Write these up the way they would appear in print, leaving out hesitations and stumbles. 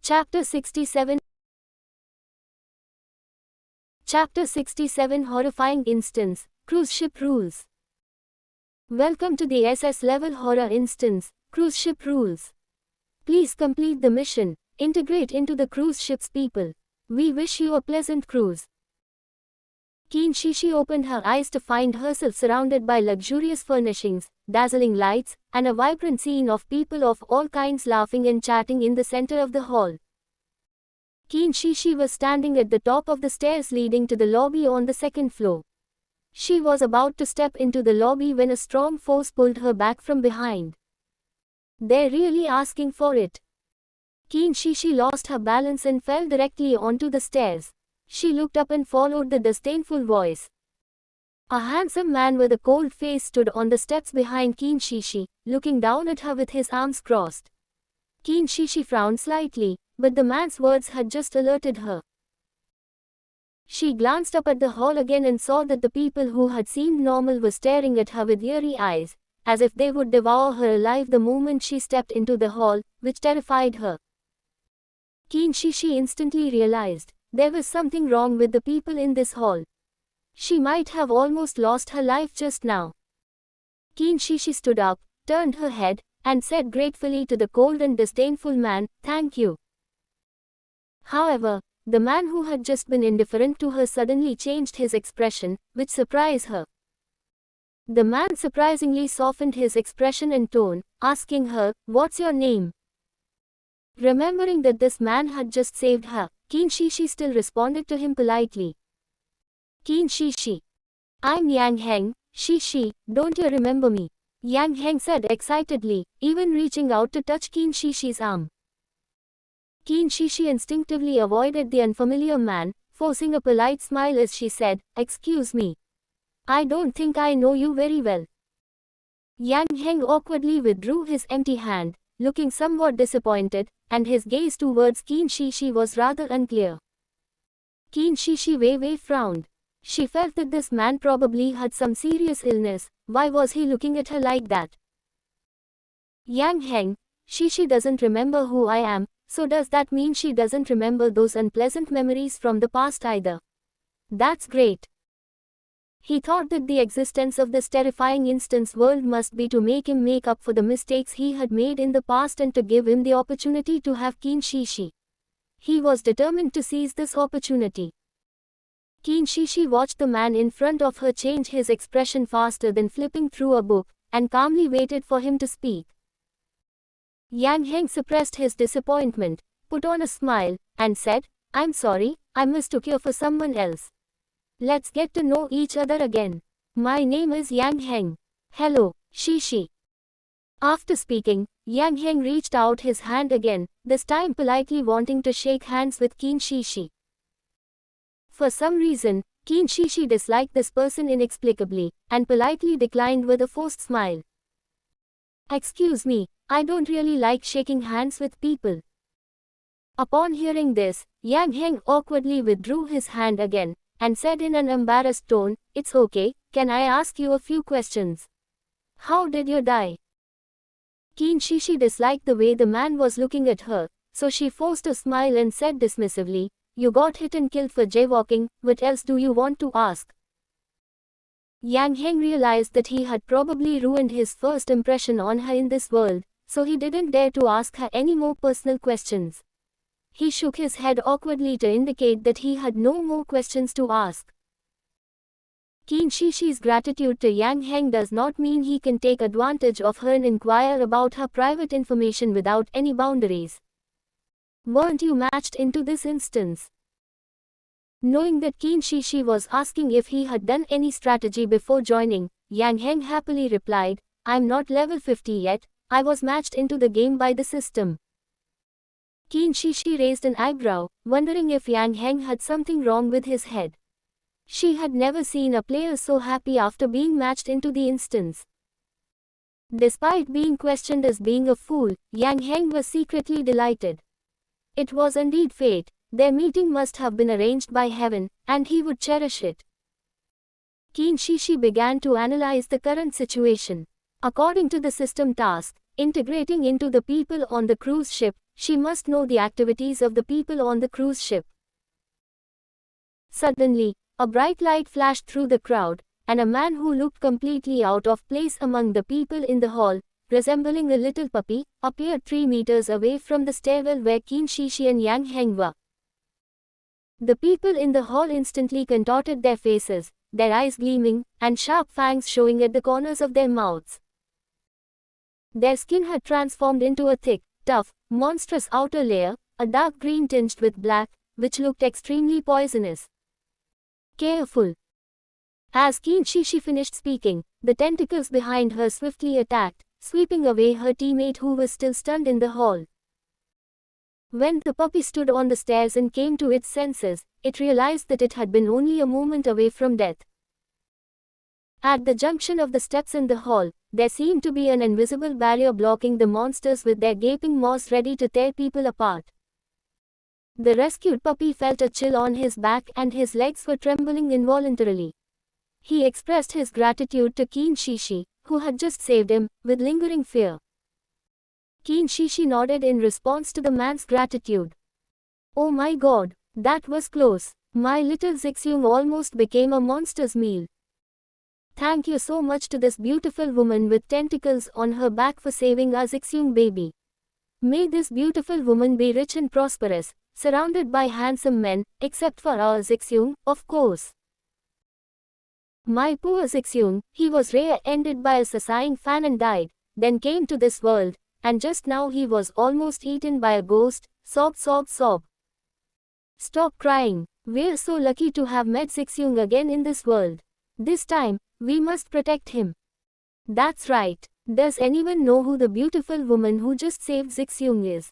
Chapter 67 Chapter 67 Horrifying Instance, Cruise Ship Rules. Welcome to the SS Level Horror Instance, Cruise Ship Rules. Please complete the mission, integrate into the cruise ship's people. We wish you a pleasant cruise. Keen Shishi opened her eyes to find herself surrounded by luxurious furnishings, dazzling lights, and a vibrant scene of people of all kinds laughing and chatting in the center of the hall. Keen Shishi was standing at the top of the stairs leading to the lobby on the second floor. She was about to step into the lobby when a strong force pulled her back from behind. They're really asking for it. Keen Shishi lost her balance and fell directly onto the stairs. She looked up and followed the disdainful voice. A handsome man with a cold face stood on the steps behind Keen Shishi, looking down at her with his arms crossed. Keen Shishi frowned slightly, but the man's words had just alerted her. She glanced up at the hall again and saw that the people who had seemed normal were staring at her with eerie eyes, as if they would devour her alive the moment she stepped into the hall, which terrified her. Keen Shishi instantly realized there was something wrong with the people in this hall. She might have almost lost her life just now. Keen Shishi stood up, turned her head, and said gratefully to the cold and disdainful man, "Thank you." However, the man who had just been indifferent to her suddenly changed his expression, which surprised her. The man surprisingly softened his expression and tone, asking her, "What's your name?" Remembering that this man had just saved her, Keen Shishi still responded to him politely. "Keen Shishi. I'm Yang Heng. Shishi, don't you remember me?" Yang Heng said excitedly, even reaching out to touch Keen Shishi's arm. Keen Shishi instinctively avoided the unfamiliar man, forcing a polite smile as she said, "Excuse me. I don't think I know you very well." Yang Heng awkwardly withdrew his empty hand, looking somewhat disappointed, and his gaze towards Keen Shishi was rather unclear. Keen Shishi Wei frowned. She felt that this man probably had some serious illness. Why was he looking at her like that? "Yang Heng, Shishi doesn't remember who I am, so does that mean she doesn't remember those unpleasant memories from the past either?" That's great. He thought that the existence of this terrifying instance world must be to make him make up for the mistakes he had made in the past and to give him the opportunity to have Keen Shishi. He was determined to seize this opportunity. Keen Shishi watched the man in front of her change his expression faster than flipping through a book, and calmly waited for him to speak. Yang Heng suppressed his disappointment, put on a smile, and said, "I'm sorry, I mistook you for someone else. Let's get to know each other again. My name is Yang Heng. Hello, Shishi." After speaking, Yang Heng reached out his hand again, this time politely wanting to shake hands with Keen Shishi. For some reason, Keen Shishi disliked this person inexplicably, and politely declined with a forced smile. "Excuse me, I don't really like shaking hands with people." Upon hearing this, Yang Heng awkwardly withdrew his hand again, and said in an embarrassed tone, "It's okay, can I ask you a few questions? How did you die?" Keen Shishi disliked the way the man was looking at her, so she forced a smile and said dismissively, "You got hit and killed for jaywalking, what else do you want to ask?" Yang Heng realized that he had probably ruined his first impression on her in this world, so he didn't dare to ask her any more personal questions. He shook his head awkwardly to indicate that he had no more questions to ask. Keen Shishi's gratitude to Yang Heng does not mean he can take advantage of her and inquire about her private information without any boundaries. Weren't you matched into this instance? Knowing that Keen Shishi was asking if he had done any strategy before joining, Yang Heng happily replied, "I'm not level 50 yet, I was matched into the game by the system." Keen Shishi raised an eyebrow, wondering if Yang Heng had something wrong with his head. She had never seen a player so happy after being matched into the instance. Despite being questioned as being a fool, Yang Heng was secretly delighted. It was indeed fate. Their meeting must have been arranged by heaven, and he would cherish it. Keen Shishi began to analyze the current situation. According to the system task, Integrating into the people on the cruise ship, she must know the activities of the people on the cruise ship. Suddenly, a bright light flashed through the crowd, and a man who looked completely out of place among the people in the hall, resembling a little puppy, appeared 3 meters away from the stairwell where Qin Shishi and Yang Heng were. The people in the hall instantly contorted their faces, their eyes gleaming, and sharp fangs showing at the corners of their mouths. Their skin had transformed into a thick, tough, monstrous outer layer, a dark green tinged with black, which looked extremely poisonous. Careful! As Qin Shishi finished speaking, the tentacles behind her swiftly attacked, sweeping away her teammate who was still stunned in the hall. When the puppy stood on the stairs and came to its senses, it realized that it had been only a moment away from death. At the junction of the steps in the hall, there seemed to be an invisible barrier blocking the monsters with their gaping maws ready to tear people apart. The rescued puppy felt a chill on his back and his legs were trembling involuntarily. He expressed his gratitude to Qin Shishi, who had just saved him, with lingering fear. Qin Shishi nodded in response to the man's gratitude. Oh my god, that was close. My little Zixyung almost became a monster's meal. Thank you so much to this beautiful woman with tentacles on her back for saving our Zixyung baby. May this beautiful woman be rich and prosperous, surrounded by handsome men, except for our Zixyung, of course. My poor Zixyung, he was rear-ended by a Sasaying fan and died, then came to this world, and just now he was almost eaten by a ghost, sob sob sob. Stop crying, we're so lucky to have met Zixyung again in this world. This time, we must protect him. That's right. Does anyone know who the beautiful woman who just saved Zixyung is?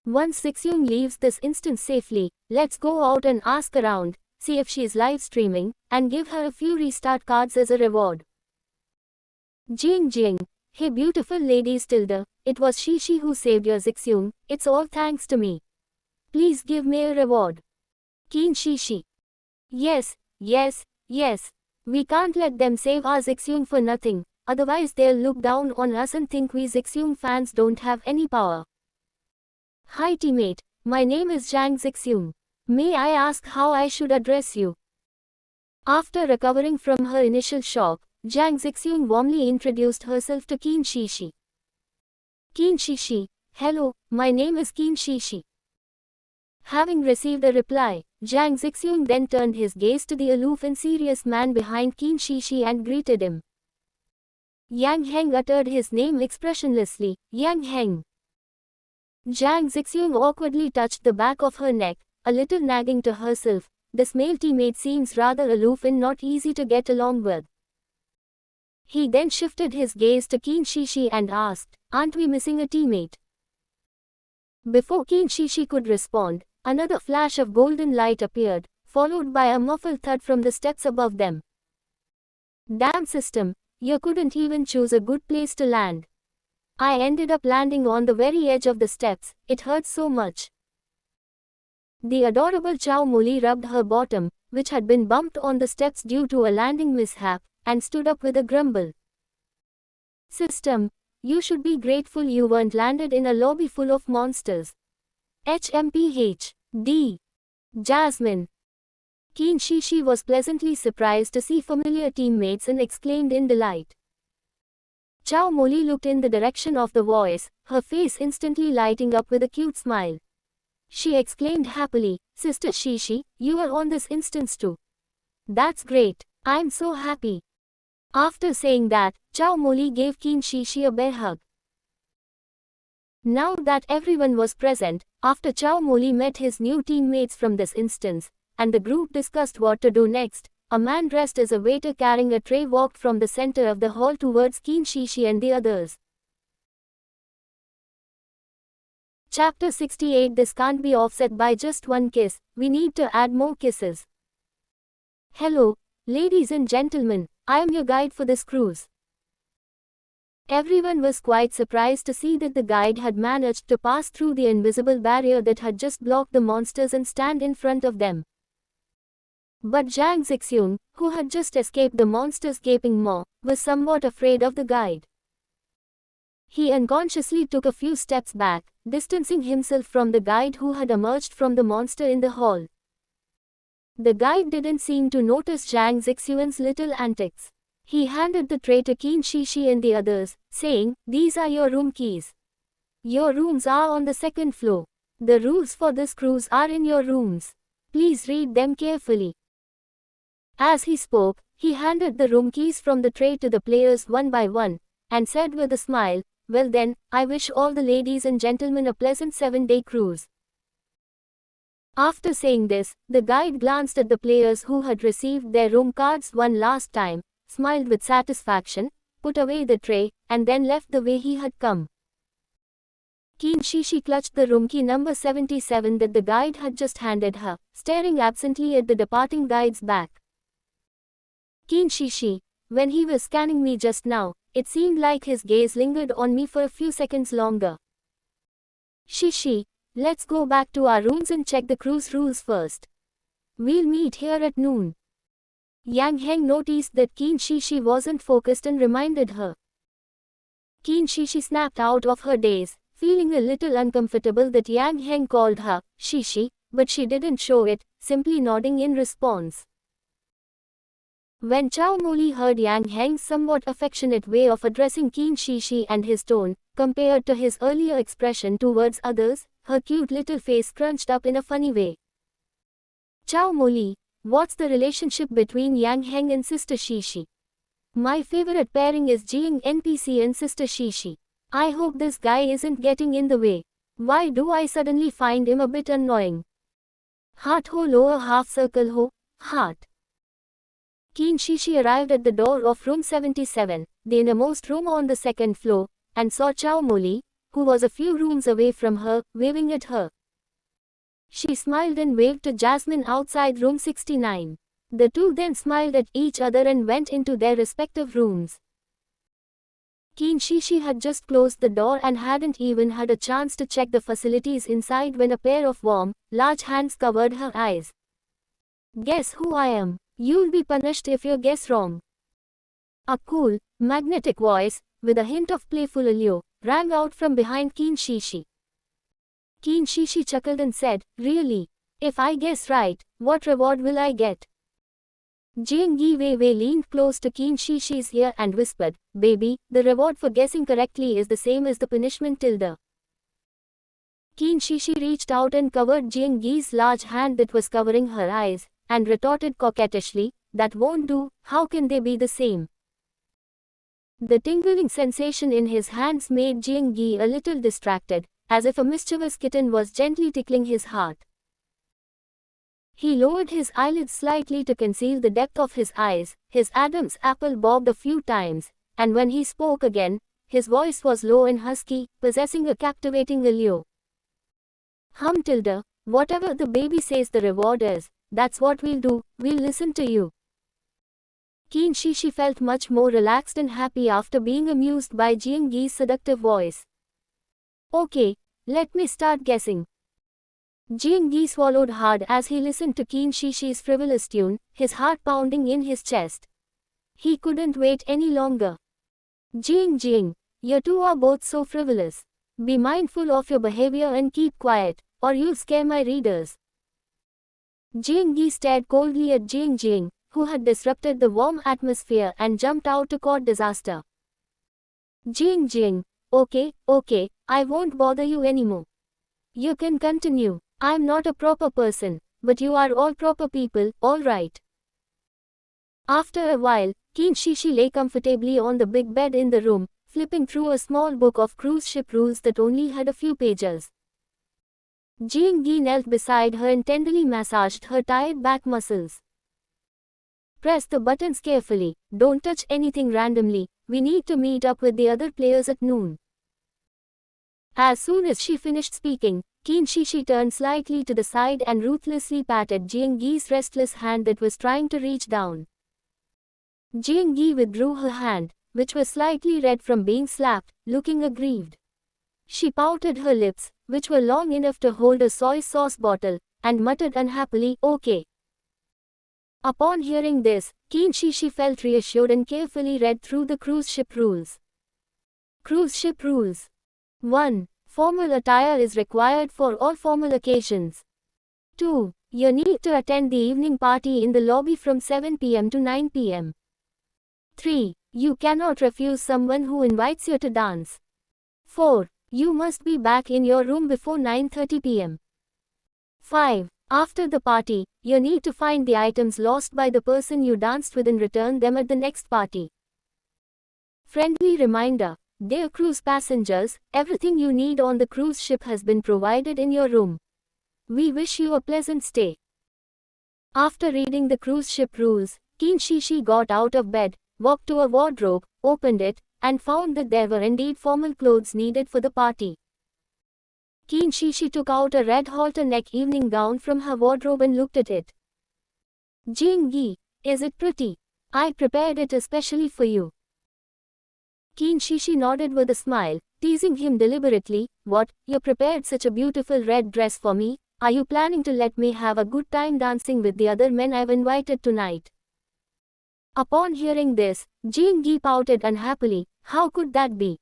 Once Zixyung leaves this instance safely, let's go out and ask around, see if she's live streaming, and give her a few restart cards as a reward. Jing Jing. Hey beautiful lady Tilda, it was Shishi who saved your Zixyung, it's all thanks to me. Please give me a reward. Qin Shishi. Yes, yes, yes. We can't let them save our Zixyung for nothing, otherwise they'll look down on us and think we Zixyung fans don't have any power. Hi teammate, my name is Zhang Zixyung. May I ask how I should address you? After recovering from her initial shock, Zhang Zixyung warmly introduced herself to Qin Shishi. Qin Shishi, hello, my name is Qin Shishi. Having received a reply, Zhang Zixyung then turned his gaze to the aloof and serious man behind Qin Shishi and greeted him. Yang Heng uttered his name expressionlessly, Yang Heng. Zhang Zixyung awkwardly touched the back of her neck, a little nagging to herself, this male teammate seems rather aloof and not easy to get along with. He then shifted his gaze to Qin Shishi and asked, aren't we missing a teammate? Before Qin Shishi could respond, another flash of golden light appeared, followed by a muffled thud from the steps above them. Damn system, you couldn't even choose a good place to land. I ended up landing on the very edge of the steps, it hurts so much. The adorable Chow Moli rubbed her bottom, which had been bumped on the steps due to a landing mishap, and stood up with a grumble. System, you should be grateful you weren't landed in a lobby full of monsters. HMPH. D. Jasmine. Qin Shishi was pleasantly surprised to see familiar teammates and exclaimed in delight. Chow Moli looked in the direction of the voice, her face instantly lighting up with a cute smile. She exclaimed happily, Sister Shishi, you are on this instance too. That's great, I'm so happy. After saying that, Chow Moli gave Qin Shishi a bear hug. Now that everyone was present, after Chow Moli met his new teammates from this instance, and the group discussed what to do next, a man dressed as a waiter carrying a tray walked from the center of the hall towards Qin Shishi and the others. Chapter 68. This can't be offset by just one kiss, we need to add more kisses. Hello, ladies and gentlemen, I am your guide for this cruise. Everyone was quite surprised to see that the guide had managed to pass through the invisible barrier that had just blocked the monsters and stand in front of them. But Zhang Zixyung, who had just escaped the monster's gaping maw, was somewhat afraid of the guide. He unconsciously took a few steps back, distancing himself from the guide who had emerged from the monster in the hall. The guide didn't seem to notice Zhang Zixuan's little antics. He handed the tray to Qin Shishi and the others, saying, "These are your room keys. Your rooms are on the second floor. The rules for this cruise are in your rooms. Please read them carefully." As he spoke, he handed the room keys from the tray to the players one by one, and said with a smile, "Well then, I wish all the ladies and gentlemen a pleasant 7-day cruise." After saying this, the guide glanced at the players who had received their room cards one last time, smiled with satisfaction, put away the tray, and then left the way he had come. Qin Shishi clutched the room key number 77 that the guide had just handed her, staring absently at the departing guide's back. Qin Shishi, when he was scanning me just now, it seemed like his gaze lingered on me for a few seconds longer. "Shishi, let's go back to our rooms and check the cruise rules first. We'll meet here at noon." Yang Heng noticed that Qin Shishi wasn't focused and reminded her. Qin Shishi snapped out of her daze, feeling a little uncomfortable that Yang Heng called her Shishi, but she didn't show it, simply nodding in response. When Chao Moli heard Yang Heng's somewhat affectionate way of addressing Qin Shishi and his tone, compared to his earlier expression towards others, her cute little face scrunched up in a funny way. "Chao Moli, what's the relationship between Yang Heng and Sister Shishi? My favorite pairing is Jiang NPC and Sister Shishi. I hope this guy isn't getting in the way. Why do I suddenly find him a bit annoying? Heart ho lower half circle ho, heart." Qin Shishi arrived at the door of room 77, the innermost room on the second floor, and saw Chao Moli, who was a few rooms away from her, waving at her. She smiled and waved to Jasmine outside room 69. The two then smiled at each other and went into their respective rooms. Qin Shishi had just closed the door and hadn't even had a chance to check the facilities inside when a pair of warm, large hands covered her eyes. "Guess who I am? You'll be punished if you guess wrong." A cool, magnetic voice, with a hint of playful allure, rang out from behind Qin Shishi. Qin Shishi chuckled and said, "Really? If I guess right, what reward will I get?" Jiang Yi Wei leaned close to Qin Shishi's ear and whispered, "Baby, the reward for guessing correctly is the same as the punishment tilde." Qin Shishi reached out and covered Jiang Yi's large hand that was covering her eyes, and retorted coquettishly, "That won't do, how can they be the same?" The tingling sensation in his hands made Jiang Yi a little distracted, as if a mischievous kitten was gently tickling his heart. He lowered his eyelids slightly to conceal the depth of his eyes, his Adam's apple bobbed a few times, and when he spoke again, his voice was low and husky, possessing a captivating allure. Tilde, whatever the baby says the reward is, that's what we'll do, we'll listen to you." Qin Shishi felt much more relaxed and happy after being amused by Jiang Yi's seductive voice. "Okay, let me start guessing." Jiang Yi swallowed hard as he listened to Qin Shishi's frivolous tune, his heart pounding in his chest. He couldn't wait any longer. Jiang, you two are both so frivolous. Be mindful of your behavior and keep quiet, or you'll scare my readers." Jiang Yi stared coldly at Jiang, who had disrupted the warm atmosphere and jumped out to court disaster. Jiang, okay, I won't bother you anymore. You can continue. I'm not a proper person, but you are all proper people, all right. After a while, Qin Shishi lay comfortably on the big bed in the room, flipping through a small book of cruise ship rules that only had a few pages. Jiang Yi knelt beside her and tenderly massaged her tired back muscles. "Press the buttons carefully, don't touch anything randomly, we need to meet up with the other players at noon." As soon as she finished speaking, Qin Shishi turned slightly to the side and ruthlessly patted Jiang Yi's restless hand that was trying to reach down. Jiang Yi withdrew her hand, which was slightly red from being slapped, looking aggrieved. She pouted her lips, which were long enough to hold a soy sauce bottle, and muttered unhappily, "Okay." Upon hearing this, Qin Shishi felt reassured and carefully read through the cruise ship rules. Cruise ship rules. 1. Formal attire is required for all formal occasions. 2. You need to attend the evening party in the lobby from 7 p.m. to 9 p.m. 3. You cannot refuse someone who invites you to dance. 4. You must be back in your room before 9:30 p.m. 5. After the party, you need to find the items lost by the person you danced with and return them at the next party. Friendly reminder. Dear cruise passengers, everything you need on the cruise ship has been provided in your room. We wish you a pleasant stay. After reading the cruise ship rules, Qin Shi Shi got out of bed, walked to a wardrobe, opened it, and found that there were indeed formal clothes needed for the party. Qin Shi Shi took out a red halter-neck evening gown from her wardrobe and looked at it. Jing Yi, is it pretty? I prepared it especially for you. Qin Shi Shi nodded with a smile, teasing him deliberately. What, you prepared such a beautiful red dress for me? Are you planning to let me have a good time dancing with the other men I've invited tonight? Upon hearing this, Jing Yi pouted unhappily. How could that be?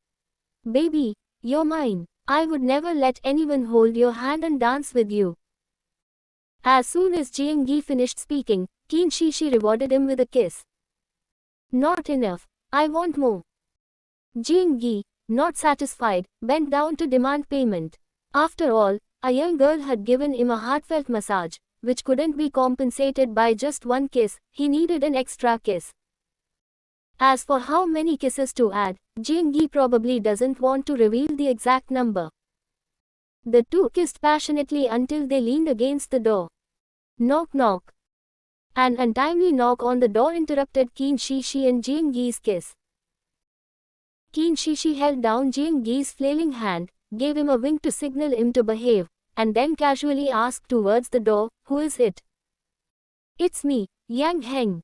Baby, you're mine. I would never let anyone hold your hand and dance with you. As soon as Jing Yi finished speaking, Qin Shi Shi rewarded him with a kiss. Not enough. I want more. Jing Yi, not satisfied, bent down to demand payment. After all, a young girl had given him a heartfelt massage, which couldn't be compensated by just one kiss. He needed an extra kiss. As for how many kisses to add, Jing Yi probably doesn't want to reveal the exact number. The two kissed passionately until they leaned against the door. Knock knock. An untimely knock on the door interrupted Qin Shi Shi and Jing Yi's kiss. Qin Shi Shi held down Jing Yi's flailing hand, gave him a wink to signal him to behave, and then casually asked towards the door, "Who is it?" "It's me, Yang Heng."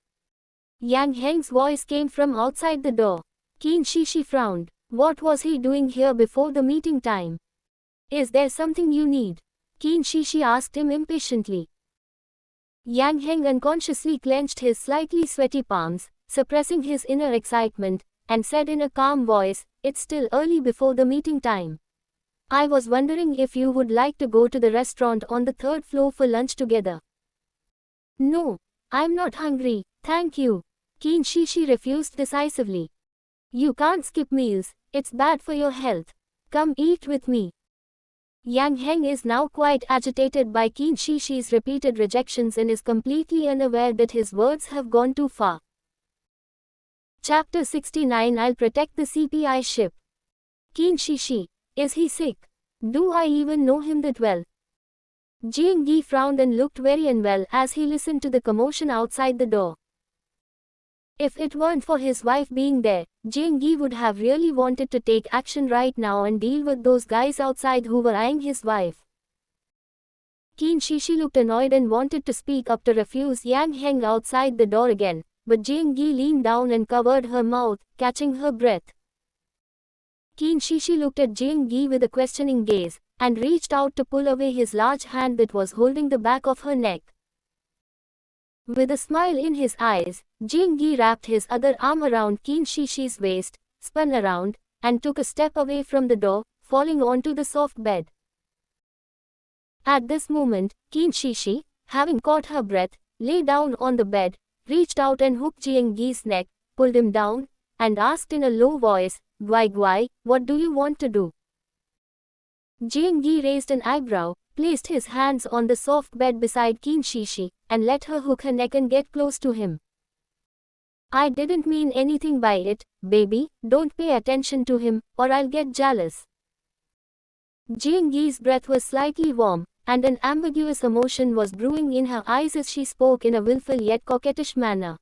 Yang Heng's voice came from outside the door. Qin Shi Shi frowned. What was he doing here before the meeting time? Is there something you need? Qin Shi Shi asked him impatiently. Yang Heng unconsciously clenched his slightly sweaty palms, suppressing his inner excitement, and said in a calm voice, "It's still early before the meeting time. I was wondering if you would like to go to the restaurant on the third floor for lunch together." "No, I'm not hungry, thank you." Qin Shi Shi refused decisively. "You can't skip meals, it's bad for your health. Come eat with me." Yang Heng is now quite agitated by Qin Shi Shi's repeated rejections and is completely unaware that his words have gone too far. Chapter 69. I'll protect the CPI ship. Qin Shi Shi, is he sick? Do I even know him that well? Jing Yi frowned and looked very unwell as he listened to the commotion outside the door. If it weren't for his wife being there, Jing Yi would have really wanted to take action right now and deal with those guys outside who were eyeing his wife. Qin Shi Shi looked annoyed and wanted to speak up to refuse Yang Heng outside the door again, but Jing Yi leaned down and covered her mouth, catching her breath. Qin Shi Shi looked at Jing Yi with a questioning gaze, and reached out to pull away his large hand that was holding the back of her neck. With a smile in his eyes, Jing Yi wrapped his other arm around Qin Shi Shi's waist, spun around, and took a step away from the door, falling onto the soft bed. At this moment, Qin Shi Shi, having caught her breath, lay down on the bed, reached out and hooked Jing Yi's neck, pulled him down, and asked in a low voice, "Guai Guai, what do you want to do?" Jing Yi raised an eyebrow, placed his hands on the soft bed beside Qin Shi Shi, and let her hook her neck and get close to him. "I didn't mean anything by it, baby, don't pay attention to him, or I'll get jealous." Jing Yi's breath was slightly warm, and an ambiguous emotion was brewing in her eyes as she spoke in a willful yet coquettish manner.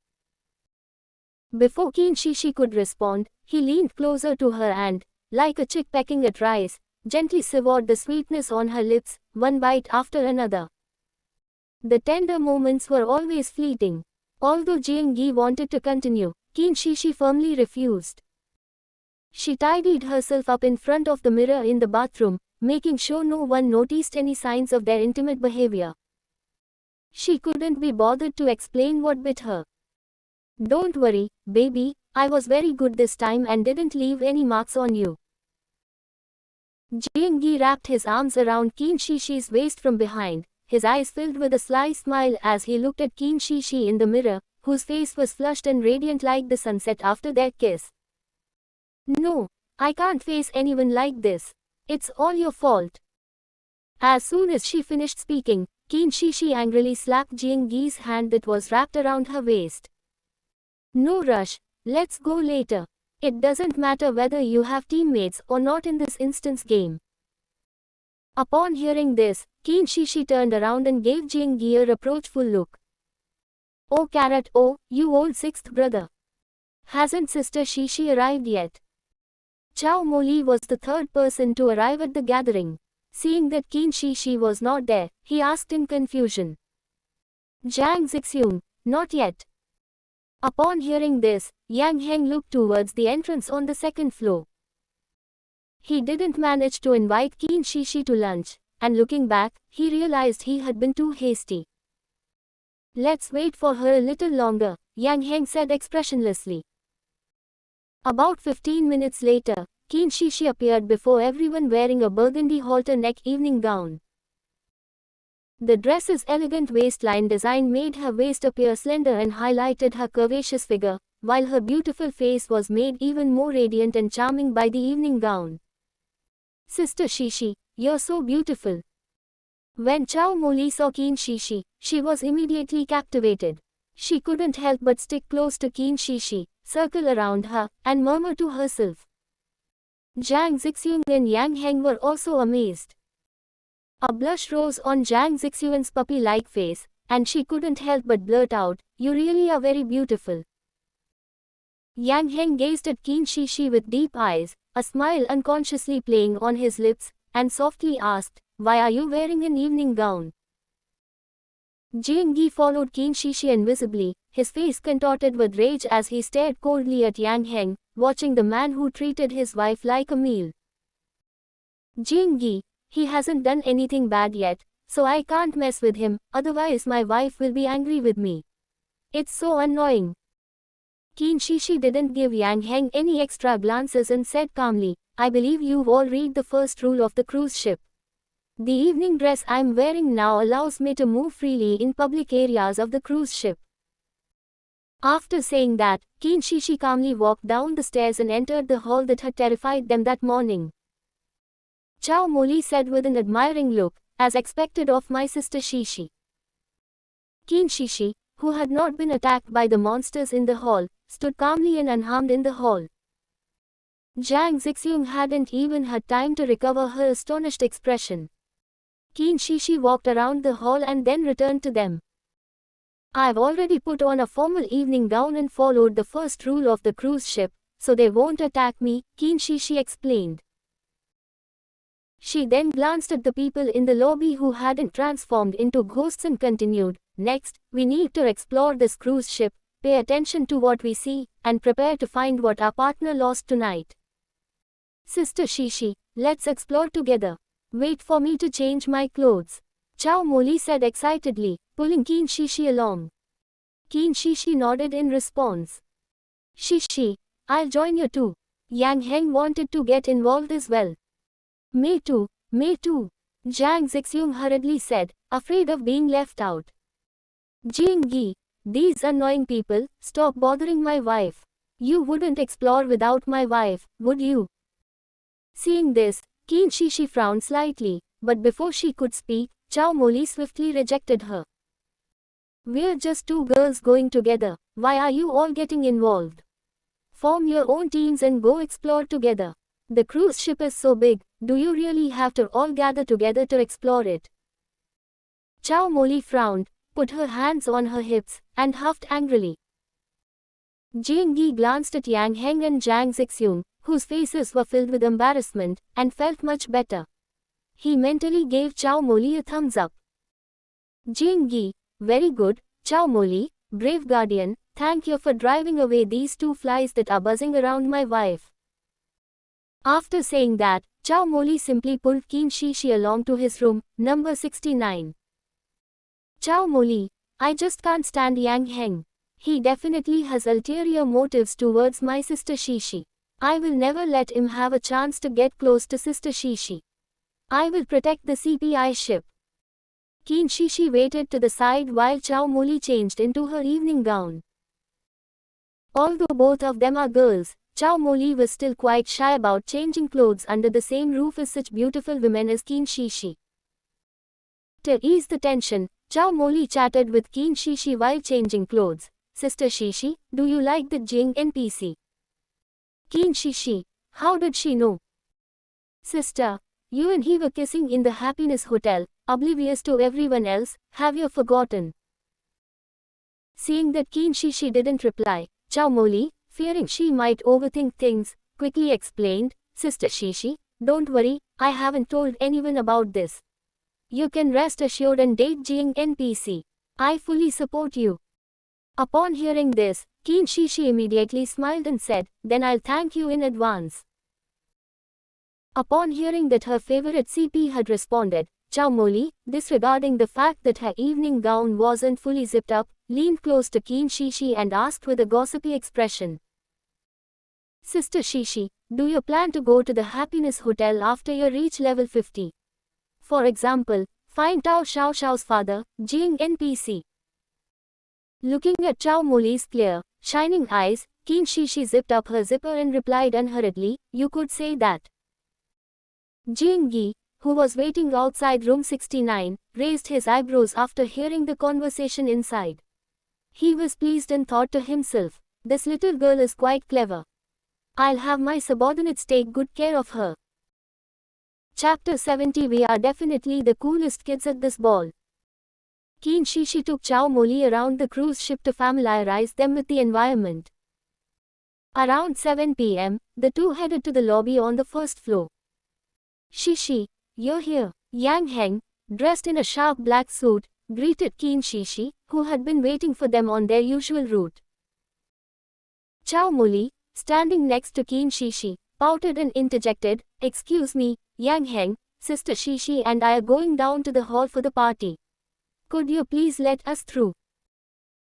Before Qin Shi Shi could respond, he leaned closer to her and, like a chick pecking at rice, gently savored the sweetness on her lips, one bite after another. The tender moments were always fleeting. Although Jing Yi wanted to continue, Qin Shi Shi firmly refused. She tidied herself up in front of the mirror in the bathroom, making sure no one noticed any signs of their intimate behavior. She couldn't be bothered to explain what bit her. "Don't worry, baby, I was very good this time and didn't leave any marks on you. Jiangyi wrapped his arms around Qin Shixi's waist from behind, his eyes filled with a sly smile as he looked at Qin Shixi in the mirror, whose face was flushed and radiant like the sunset after their kiss. No, I can't face anyone like this. It's all your fault. As soon as she finished speaking, Qin Shixi angrily slapped Jiangyi's hand that was wrapped around her waist. No rush, let's go later. It doesn't matter whether you have teammates or not in this instance game. Upon hearing this, Qin Shixi turned around and gave Jiangyi a reproachful look. Oh Carrot, oh, you old sixth brother. Hasn't Sister Shishi arrived yet? Zhao Moli was the third person to arrive at the gathering. Seeing that Qin Shishi was not there, he asked in confusion. Zhang Zixiong, not yet. Upon hearing this, Yang Heng looked towards the entrance on the second floor. He didn't manage to invite Qin Shishi to lunch, and looking back, he realized he had been too hasty. Let's wait for her a little longer, Yang Heng said expressionlessly. About 15 minutes later, Qin Shishi appeared before everyone wearing a burgundy halter-neck evening gown. The dress's elegant waistline design made her waist appear slender and highlighted her curvaceous figure, while her beautiful face was made even more radiant and charming by the evening gown. Sister Shishi, you're so beautiful. When Zhao Moli saw Qin Shishi, she was immediately captivated. She couldn't help but stick close to Qin Shishi, circle around her, and murmur to herself. Zhang Zixiong and Yang Heng were also amazed. A blush rose on Zhang Zixiong's puppy-like face, and she couldn't help but blurt out, "You really are very beautiful." Yang Heng gazed at Qin Shishi with deep eyes, a smile unconsciously playing on his lips, and softly asked, "Why are you wearing an evening gown?" Jiangyi followed Qin Shishi invisibly, his face contorted with rage as he stared coldly at Yang Heng, watching the man who treated his wife like a meal. Jiangyi, he hasn't done anything bad yet, so I can't mess with him, otherwise my wife will be angry with me. It's so annoying. Qin Shishi didn't give Yang Heng any extra glances and said calmly, "I believe you've all read the first rule of the cruise ship. The evening dress I'm wearing now allows me to move freely in public areas of the cruise ship." After saying that, Qin Shishi calmly walked down the stairs and entered the hall that had terrified them that morning. Zhao Moli said with an admiring look, "As expected of my sister Shishi." Qin Shishi, who had not been attacked by the monsters in the hall, stood calmly and unharmed in the hall. Zhang Zixiong hadn't even had time to recover her astonished expression. Qin Shishi walked around the hall and then returned to them. "I've already put on a formal evening gown and followed the first rule of the cruise ship, so they won't attack me," Qin Shishi explained. She then glanced at the people in the lobby who hadn't transformed into ghosts and continued, "Next, we need to explore this cruise ship, pay attention to what we see, and prepare to find what our partner lost tonight. Sister Shishi, let's explore together. Wait for me to change my clothes," Zhao Moli said excitedly, pulling Qin Shishi along. Qin Shishi nodded in response. "Shishi, I'll join you too." Yang Heng wanted to get involved as well. Me too, Zhang Zixiong hurriedly said, afraid of being left out. "Jiangyi, these annoying people, stop bothering my wife. You wouldn't explore without my wife, would you?" Seeing this, Qin Shishi frowned slightly, but before she could speak, Zhao Moli swiftly rejected her. "We're just two girls going together, why are you all getting involved? Form your own teams and go explore together. The cruise ship is so big, do you really have to all gather together to explore it?" Zhao Moli frowned, put her hands on her hips, and huffed angrily. Jiangyi glanced at Yang Heng and Zhang Zixiong, whose faces were filled with embarrassment, and felt much better. He mentally gave Zhao Moli a thumbs up. "Jiangyi, very good, Zhao Moli, brave guardian, thank you for driving away these two flies that are buzzing around my wife." After saying that, Zhao Moli simply pulled Qin Shishi along to his room, number 69. "Zhao Moli, I just can't stand Yang Heng. He definitely has ulterior motives towards my sister Shishi. I will never let him have a chance to get close to Sister Shishi. I will protect the CPI ship. Qin Shishi waited to the side while Chow Moli changed into her evening gown. Although both of them are girls, Chow Moli was still quite shy about changing clothes under the same roof as such beautiful women as Qin Shishi. To ease the tension, Chow Moli chatted with Qin Shishi while changing clothes. Sister Shishi, do you like the Jing NPC? Qin Shishi, how did she know? Sister, you and he were kissing in the Happiness Hotel, oblivious to everyone else, have you forgotten? Seeing that Qin Shishi didn't reply, Chow Moli, fearing she might overthink things, quickly explained, Sister Shishi, don't worry, I haven't told anyone about this. You can rest assured and date Jing NPC. I fully support you. Upon hearing this, Qin Shishi immediately smiled and said, then I'll thank you in advance. Upon hearing that her favorite CP had responded, Chow Moli, disregarding the fact that her evening gown wasn't fully zipped up, leaned close to Qin Shishi and asked with a gossipy expression. Sister Shishi, do you plan to go to the Happiness Hotel after you reach level 50? For example, find Tao Xiao Xiao's father, Jing NPC. Looking at Chow Moli's clear, shining eyes, Qin Shishi zipped up her zipper and replied unhurriedly, you could say that. Jing Yi, who was waiting outside room 69, raised his eyebrows after hearing the conversation inside. He was pleased and thought to himself, this little girl is quite clever. I'll have my subordinates take good care of her. Chapter 70. We are definitely the coolest kids at this ball. Qin Shishi took Chow Moli around the cruise ship to familiarize them with the environment. Around 7 p.m., the two headed to the lobby on the first floor. Shishi, you're here. Yang Heng, dressed in a sharp black suit, greeted Qin Shishi, who had been waiting for them on their usual route. Chow Moli, standing next to Qin Shishi, pouted and interjected, excuse me, Yang Heng, Sister Shishi and I are going down to the hall for the party. Could you please let us through?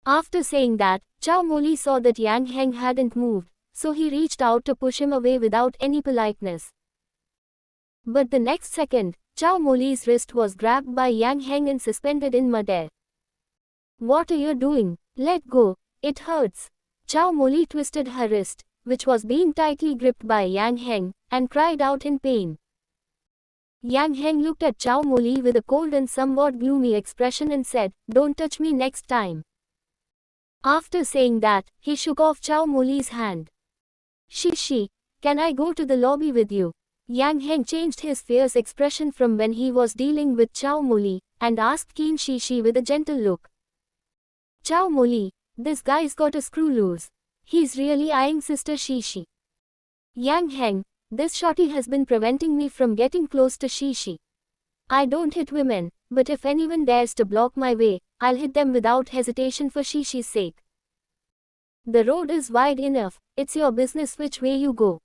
After saying that, Chow Moli saw that Yang Heng hadn't moved, so he reached out to push him away without any politeness. But the next second, Chow Moli's wrist was grabbed by Yang Heng and suspended in midair. What are you doing? Let go, it hurts. Chow Moli twisted her wrist, which was being tightly gripped by Yang Heng, and cried out in pain. Yang Heng looked at Chow Moli with a cold and somewhat gloomy expression and said, don't touch me next time. After saying that, he shook off Chow Moli's hand. Shishi, can I go to the lobby with you? Yang Heng changed his fierce expression from when he was dealing with Chow Moli, and asked Qin Shishi with a gentle look. Chow Moli, this guy's got a screw loose. He's really eyeing Sister Shishi. Yang Heng, this shorty has been preventing me from getting close to Shishi. I don't hit women, but if anyone dares to block my way, I'll hit them without hesitation for Shishi's sake. The road is wide enough, it's your business which way you go.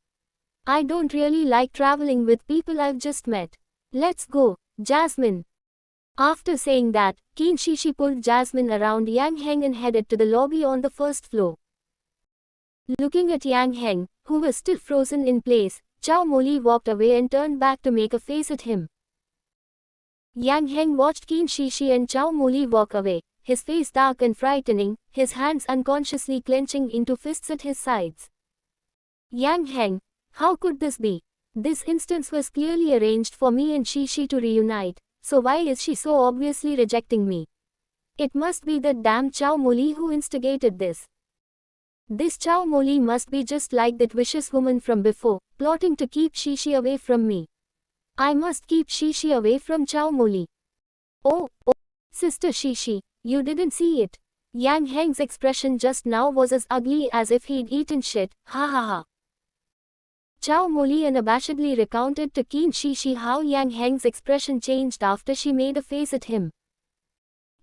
I don't really like traveling with people I've just met. Let's go, Jasmine. After saying that, Qin Shishi pulled Jasmine around Yang Heng and headed to the lobby on the first floor. Looking at Yang Heng, who was still frozen in place, Chow Moli walked away and turned back to make a face at him. Yang Heng watched Qin Shishi and Chow Moli walk away, his face dark and frightening, his hands unconsciously clenching into fists at his sides. Yang Heng, how could this be? This instance was clearly arranged for me and Shishi to reunite, so why is she so obviously rejecting me? It must be that damn Chow Moli who instigated this. This Chow Moli must be just like that vicious woman from before, plotting to keep Shishi away from me. I must keep Shishi away from Chow Moli. Oh, Sister Shishi, you didn't see it. Yang Heng's expression just now was as ugly as if he'd eaten shit, ha ha ha. Chow Moli unabashedly recounted to Qin Shishi how Yang Heng's expression changed after she made a face at him.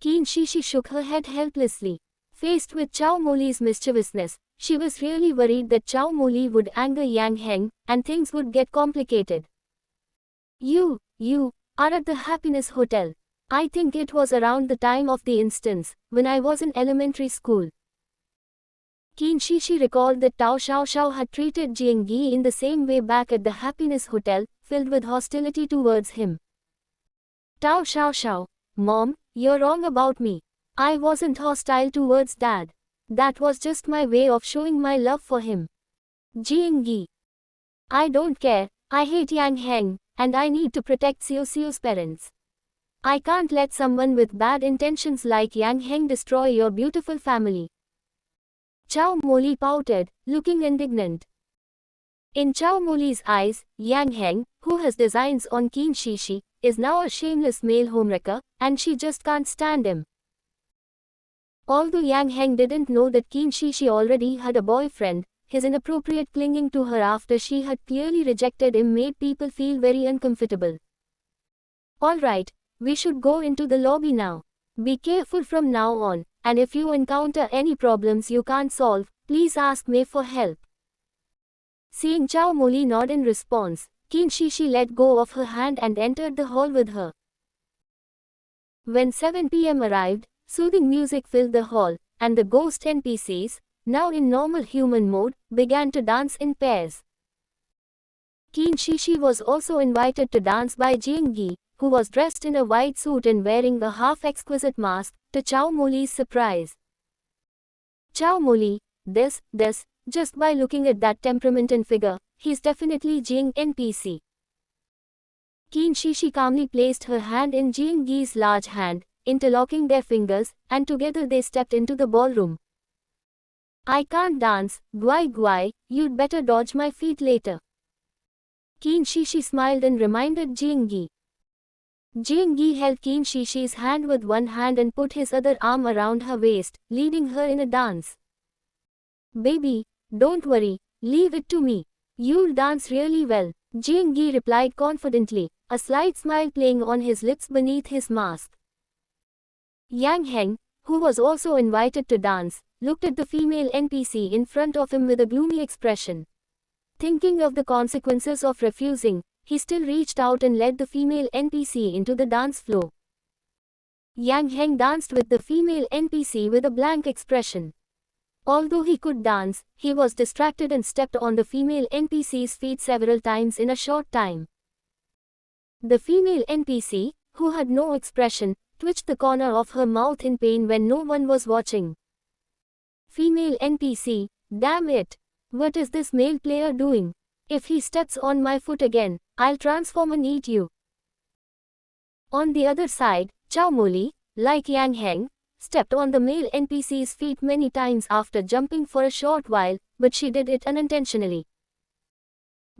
Qin Shishi shook her head helplessly. Faced with Chow Moli's mischievousness, she was really worried that Chow Moli would anger Yang Heng, and things would get complicated. You are at the Happiness Hotel. I think it was around the time of the instance, when I was in elementary school. Qin Shishi recalled that Tao Xiao had treated Jiang Yi in the same way back at the Happiness Hotel, filled with hostility towards him. Tao Xiao, Mom, you're wrong about me. I wasn't hostile towards Dad. That was just my way of showing my love for him. Jiang Yi. I don't care, I hate Yang Heng, and I need to protect Xiao Xiao's parents. I can't let someone with bad intentions like Yang Heng destroy your beautiful family. Chow Moli pouted, looking indignant. In Chow Moli's eyes, Yang Heng, who has designs on Qin Shishi, is now a shameless male homewrecker, and she just can't stand him. Although Yang Heng didn't know that Qin Shishi already had a boyfriend, his inappropriate clinging to her after she had clearly rejected him made people feel very uncomfortable. Alright, we should go into the lobby now. Be careful from now on, and if you encounter any problems you can't solve, please ask me for help. Seeing Chow Moli nod in response, Qin Shishi let go of her hand and entered the hall with her. When 7 p.m. arrived, soothing music filled the hall, and the ghost NPCs, now in normal human mode, began to dance in pairs. Qin Shishi was also invited to dance by Jiang Yi, who was dressed in a white suit and wearing a half-exquisite mask, to Chow Moli's surprise. Chow Moli, this, just by looking at that temperament and figure, he's definitely Jiang NPC. Qin Shishi calmly placed her hand in Jiang Yi's large hand, interlocking their fingers, and together they stepped into the ballroom. I can't dance, Guai, you'd better dodge my feet later. Qin Shishi smiled and reminded Jiang Yi. Jiang Yi held Qin Shishi's hand with one hand and put his other arm around her waist, leading her in a dance. Baby, don't worry, leave it to me. You'll dance really well, Jiang Yi replied confidently, a slight smile playing on his lips beneath his mask. Yang Heng, who was also invited to dance, looked at the female NPC in front of him with a gloomy expression. Thinking of the consequences of refusing, he still reached out and led the female NPC into the dance floor. Yang Heng danced with the female NPC with a blank expression. Although he could dance, he was distracted and stepped on the female NPC's feet several times in a short time. The female NPC, who had no expression, twitched the corner of her mouth in pain when no one was watching. Female NPC, damn it! What is this male player doing? If he steps on my foot again, I'll transform and eat you. On the other side, Chow Moli, like Yang Heng, stepped on the male NPC's feet many times after jumping for a short while, but she did it unintentionally.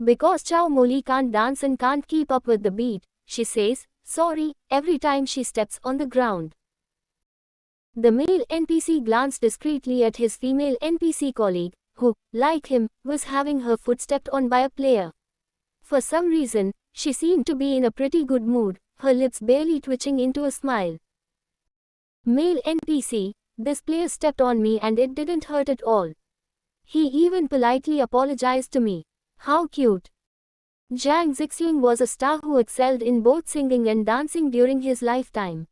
Because Chow Moli can't dance and can't keep up with the beat, she says, sorry, every time she steps on the ground. The male NPC glanced discreetly at his female NPC colleague, who, like him, was having her foot stepped on by a player. For some reason, she seemed to be in a pretty good mood, her lips barely twitching into a smile. Male NPC, this player stepped on me and it didn't hurt at all. He even politely apologized to me. How cute. Zhang Zixiang was a star who excelled in both singing and dancing during his lifetime.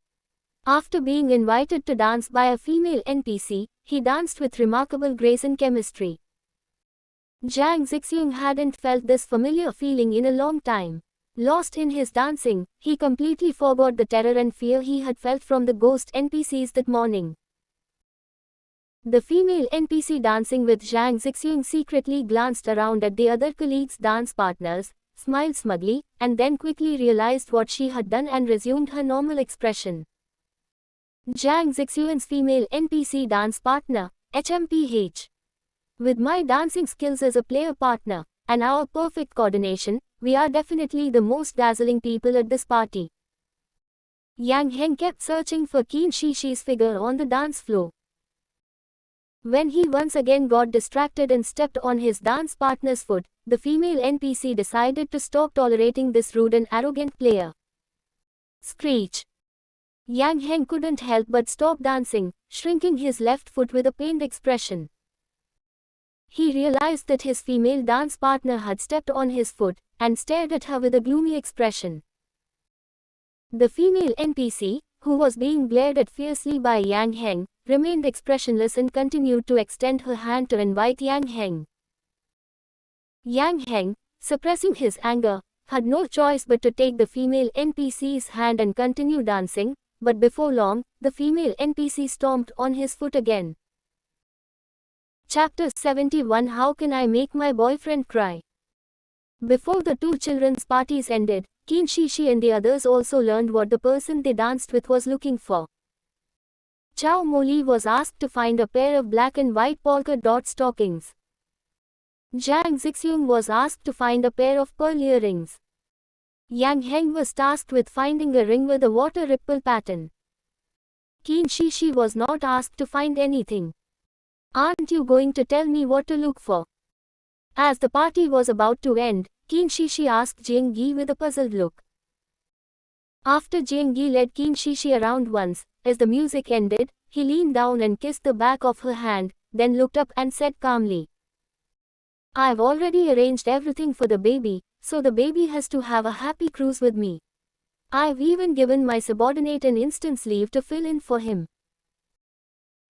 After being invited to dance by a female NPC, he danced with remarkable grace and chemistry. Zhang Zixiang hadn't felt this familiar feeling in a long time. Lost in his dancing, he completely forgot the terror and fear he had felt from the ghost NPCs that morning. The female NPC dancing with Zhang Zixiang secretly glanced around at the other colleagues' dance partners, smiled smugly, and then quickly realized what she had done and resumed her normal expression. Zhang Zixiang's female NPC dance partner, HMPH. With my dancing skills as a player partner, and our perfect coordination, we are definitely the most dazzling people at this party. Yang Heng kept searching for Qin Shishi's figure on the dance floor. When he once again got distracted and stepped on his dance partner's foot, the female NPC decided to stop tolerating this rude and arrogant player. Screech. Yang Heng couldn't help but stop dancing, shrinking his left foot with a pained expression. He realized that his female dance partner had stepped on his foot, and stared at her with a gloomy expression. The female NPC, who was being glared at fiercely by Yang Heng, remained expressionless and continued to extend her hand to invite Yang Heng. Yang Heng, suppressing his anger, had no choice but to take the female NPC's hand and continue dancing, but before long, the female NPC stomped on his foot again. Chapter 71 How Can I Make My Boyfriend Cry? Before the two children's parties ended, Qin Shishi and the others also learned what the person they danced with was looking for. Zhao Moli was asked to find a pair of black and white polka dot stockings. Zhang Zixiong was asked to find a pair of pearl earrings. Yang Heng was tasked with finding a ring with a water ripple pattern. Qin Shishi was not asked to find anything. Aren't you going to tell me what to look for? As the party was about to end, Qin Shishi asked Jiang Yi with a puzzled look. After Jiang Yi led Qin Shishi around once, as the music ended, he leaned down and kissed the back of her hand, then looked up and said calmly, I've already arranged everything for the baby, so the baby has to have a happy cruise with me. I've even given my subordinate an instant's leave to fill in for him.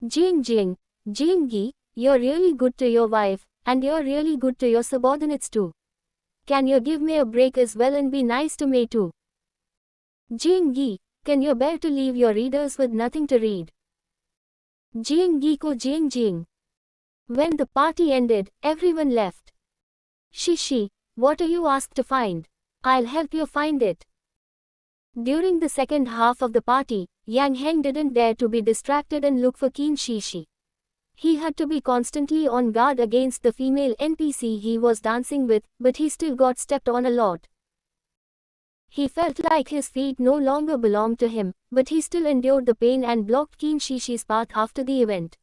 Jiang Yi, you're really good to your wife, and you're really good to your subordinates too. Can you give me a break as well and be nice to me too? Jiang Yi, can you bear to leave your readers with nothing to read? Jiang Yi ko Jiang. When the party ended, everyone left. Shishi, what are you asked to find? I'll help you find it. During the second half of the party, Yang Heng didn't dare to be distracted and look for Qin Shishi. He had to be constantly on guard against the female NPC he was dancing with, but he still got stepped on a lot. He felt like his feet no longer belonged to him, but he still endured the pain and blocked Qin Shishi's path after the event.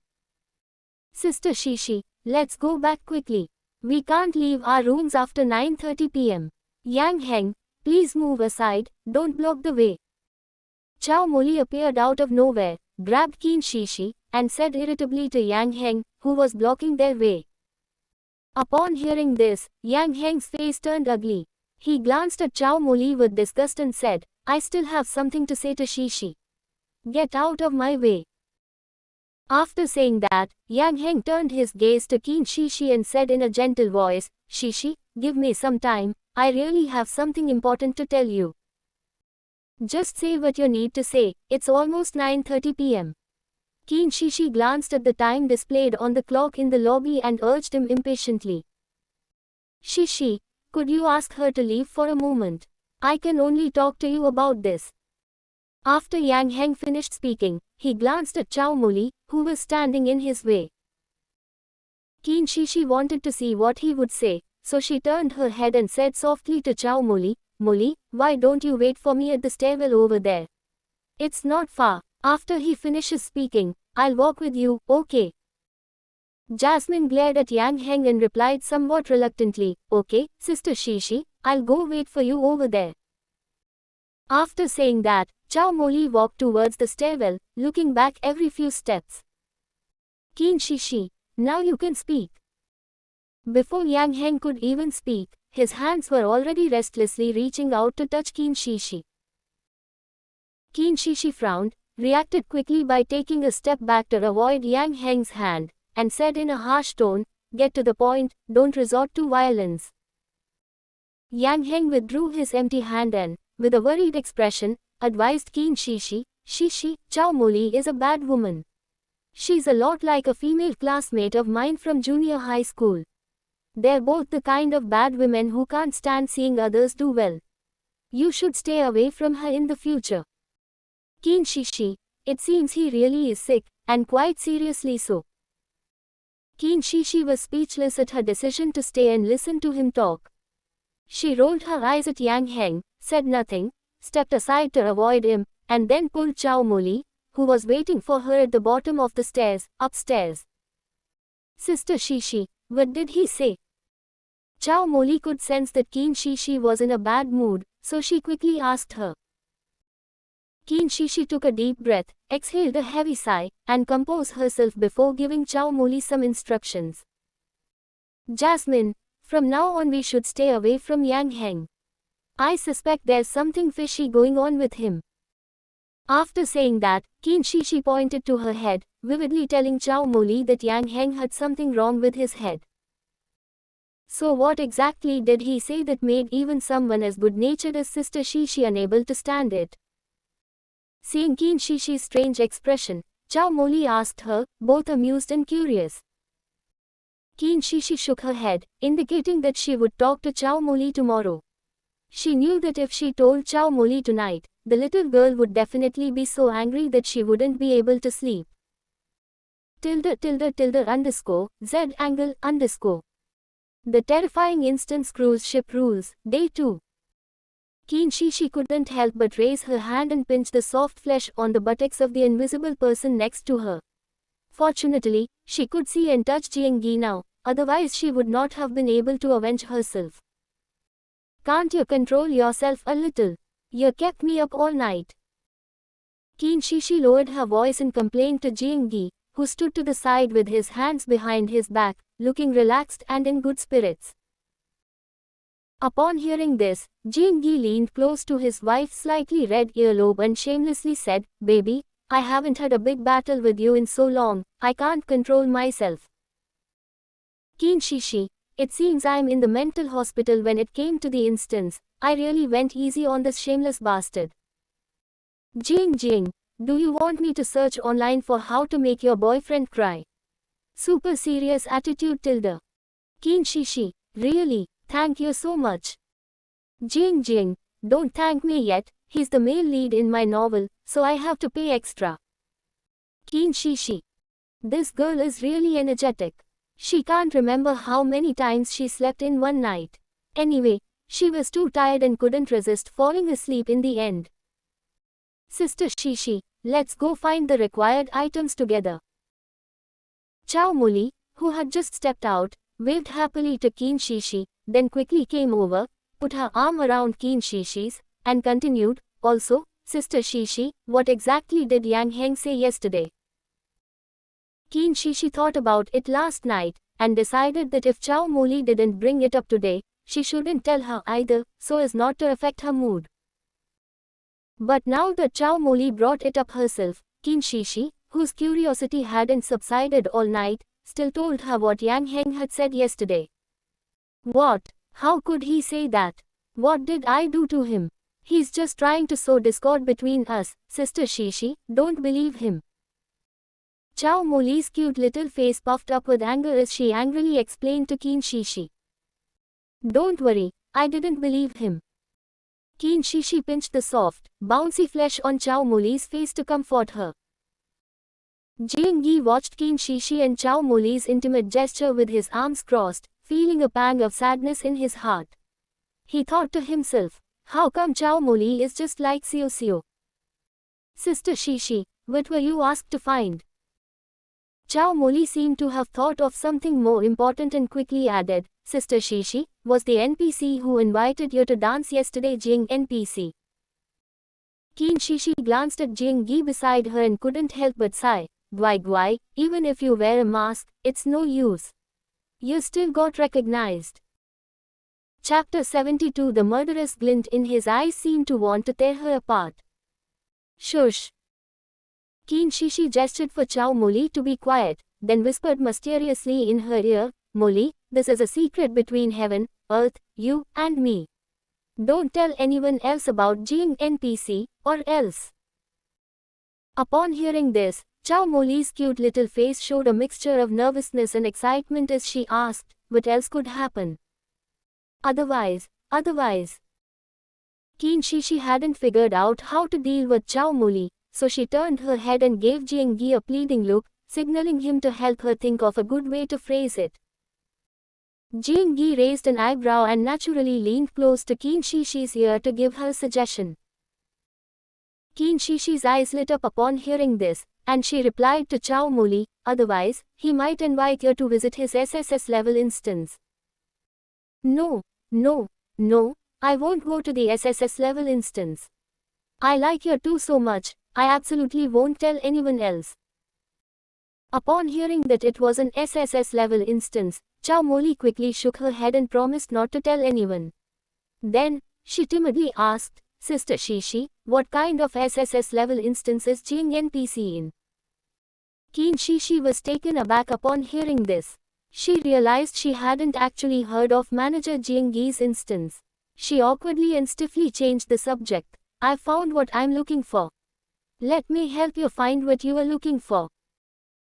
Sister Shishi, let's go back quickly. We can't leave our rooms after 9:30 p.m. Yang Heng, please move aside, don't block the way. Zhao Moli appeared out of nowhere, grabbed Qin Shishi, and said irritably to Yang Heng, who was blocking their way. Upon hearing this, Yang Heng's face turned ugly. He glanced at Zhao Moli with disgust and said, I still have something to say to Shishi. Get out of my way. After saying that, Yang Heng turned his gaze to Qin Shishi and said in a gentle voice, Shishi, give me some time, I really have something important to tell you. Just say what you need to say, it's almost 9:30 p.m. Qin Shishi glanced at the time displayed on the clock in the lobby and urged him impatiently. Shishi, could you ask her to leave for a moment? I can only talk to you about this. After Yang Heng finished speaking, he glanced at Zhao Moli, who was standing in his way. Qin Shishi wanted to see what he would say, so she turned her head and said softly to Zhao Moli, Moli, why don't you wait for me at the stairwell over there? It's not far. After he finishes speaking, I'll walk with you, okay? Jasmine glared at Yang Heng and replied somewhat reluctantly, okay, Sister Shishi, I'll go wait for you over there. After saying that, Zhao Moli walked towards the stairwell, looking back every few steps. Qin Shishi, now you can speak. Before Yang Heng could even speak, his hands were already restlessly reaching out to touch Qin Shishi. Qin Shishi frowned, reacted quickly by taking a step back to avoid Yang Heng's hand, and said in a harsh tone, get to the point, don't resort to violence. Yang Heng withdrew his empty hand and, with a worried expression, advised Qin Shishi, Shishi, Zhao Moli is a bad woman. She's a lot like a female classmate of mine from junior high school. They're both the kind of bad women who can't stand seeing others do well. You should stay away from her in the future. Qin Shishi, it seems he really is sick, and quite seriously so. Qin Shishi was speechless at her decision to stay and listen to him talk. She rolled her eyes at Yang Heng, said nothing, stepped aside to avoid him, and then pulled Zhao Moli, who was waiting for her at the bottom of the stairs, upstairs. Sister Shishi, what did he say? Zhao Moli could sense that Qin Shishi was in a bad mood, so she quickly asked her. Qin Shishi took a deep breath, exhaled a heavy sigh, and composed herself before giving Zhao Moli some instructions. Jasmine, from now on we should stay away from Yang Heng. I suspect there's something fishy going on with him. After saying that, Qin Shi pointed to her head, vividly telling Chow Moli that Yang Heng had something wrong with his head. So what exactly did he say that made even someone as good-natured as Sister Shishi unable to stand it? Seeing Qin Shishi's strange expression, Chow Moli asked her, both amused and curious. Qin Shishi shook her head, indicating that she would talk to Chow Moli tomorrow. She knew that if she told Chow Moli tonight, the little girl would definitely be so angry that she wouldn't be able to sleep. _____Z__. The Terrifying Instance Cruise Ship Rules, Day 2. Qin Shishi couldn't help but raise her hand and pinch the soft flesh on the buttocks of the invisible person next to her. Fortunately, she could see and touch Jiang Yi now, otherwise she would not have been able to avenge herself. Can't you control yourself a little? You kept me up all night. Qin Shishi lowered her voice and complained to Jiang Yi, who stood to the side with his hands behind his back, looking relaxed and in good spirits. Upon hearing this, Jiang Yi leaned close to his wife's slightly red earlobe and shamelessly said, "Baby, I haven't had a big battle with you in so long, I can't control myself." Qin Shishi, it seems I'm in the mental hospital when it came to the instance, I really went easy on this shameless bastard. Jiang, do you want me to search online for how to make your boyfriend cry? Super serious attitude tilde. Qin Shishi, really, thank you so much. Jiang, don't thank me yet, he's the male lead in my novel, so I have to pay extra. Qin Shishi. This girl is really energetic. She can't remember how many times she slept in one night. Anyway, she was too tired and couldn't resist falling asleep in the end. Sister Shishi, let's go find the required items together. Chow Moli, who had just stepped out, waved happily to Qin Shishi, then quickly came over, put her arm around Qin Shishi's, and continued, "Also, Sister Shishi, what exactly did Yang Heng say yesterday?" Qin Shishi thought about it last night, and decided that if Chow Moli didn't bring it up today, she shouldn't tell her either, so as not to affect her mood. But now that Chow Moli brought it up herself, Qin Shishi, whose curiosity hadn't subsided all night, still told her what Yang Heng had said yesterday. What? How could he say that? What did I do to him? He's just trying to sow discord between us, Sister Shishi, don't believe him. Chow Moli's cute little face puffed up with anger as she angrily explained to Qin Shishi. Don't worry, I didn't believe him. Qin Shishi pinched the soft, bouncy flesh on Chow Moli's face to comfort her. Jiang Yi watched Qin Shishi and Chow Moli's intimate gesture with his arms crossed, feeling a pang of sadness in his heart. He thought to himself, how come Chow Moli is just like Xiao? Sister Shishi, what were you asked to find? Chow Moli seemed to have thought of something more important and quickly added, Sister Shishi, was the NPC who invited you to dance yesterday Jiang NPC? Qin Shishi glanced at Jiang Yi beside her and couldn't help but sigh, Gwai, even if you wear a mask, it's no use. You still got recognized. Chapter 72. The murderous glint in his eyes seemed to want to tear her apart. Shush. Qin Shishi gestured for Chow Moli to be quiet, then whispered mysteriously in her ear, Moli, this is a secret between heaven, earth, you, and me. Don't tell anyone else about Jiang NPC, or else. Upon hearing this, Chow Moli's cute little face showed a mixture of nervousness and excitement as she asked, what else could happen? Otherwise. Qin Shishi hadn't figured out how to deal with Chow Moli, so she turned her head and gave Jiang Yi a pleading look, signaling him to help her think of a good way to phrase it. Jiang Yi raised an eyebrow and naturally leaned close to Qin Shishi's ear to give her a suggestion. Qin Shishi's eyes lit up upon hearing this, and she replied to Chow Moli, otherwise, he might invite you to visit his SSS level instance. No, I won't go to the SSS level instance. I like you two so much, I absolutely won't tell anyone else. Upon hearing that it was an SSS level instance, Chow Moli quickly shook her head and promised not to tell anyone. Then, she timidly asked, Sister Shishi, what kind of SSS level instance is Jing NPC in? Qin Shishi was taken aback upon hearing this. She realized she hadn't actually heard of Manager Jing Yi's instance. She awkwardly and stiffly changed the subject. I found what I'm looking for. Let me help you find what you are looking for.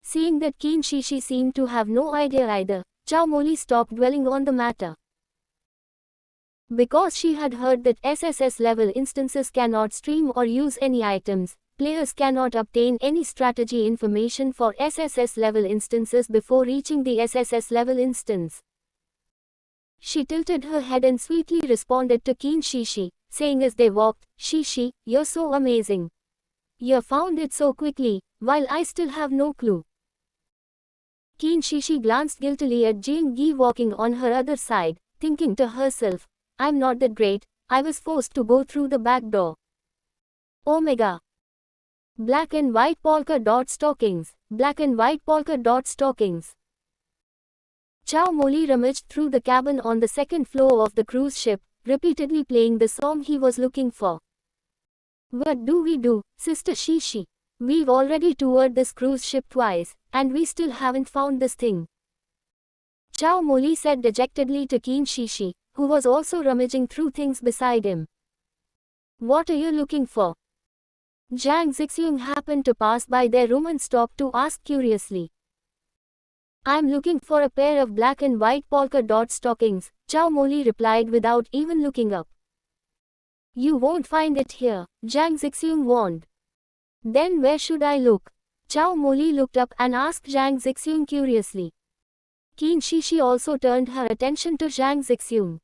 Seeing that Qin Shishi seemed to have no idea either, Chow Moli stopped dwelling on the matter. Because she had heard that SSS level instances cannot stream or use any items, players cannot obtain any strategy information for SSS level instances before reaching the SSS level instance. She tilted her head and sweetly responded to Qin Shishi, saying as they walked, Shishi, you're so amazing. You found it so quickly, while I still have no clue. Qin Shishi glanced guiltily at Jing Yi walking on her other side, thinking to herself, I'm not that great, I was forced to go through the back door. Omega. Black and white polka dot stockings, black and white polka dot stockings. Chow Moli rummaged through the cabin on the second floor of the cruise ship, repeatedly playing the song he was looking for. What do we do, Sister Shishi? We've already toured this cruise ship twice, and we still haven't found this thing. Chow Moli said dejectedly to Qin Shishi, who was also rummaging through things beside him. What are you looking for? Zhang Zixiong happened to pass by their room and stopped to ask curiously. I'm looking for a pair of black and white polka dot stockings, Chow Moli replied without even looking up. You won't find it here, Zhang Zixiong warned. Then where should I look? Chow Moli looked up and asked Zhang Zixiong curiously. Qin Shishi also turned her attention to Zhang Zixiong.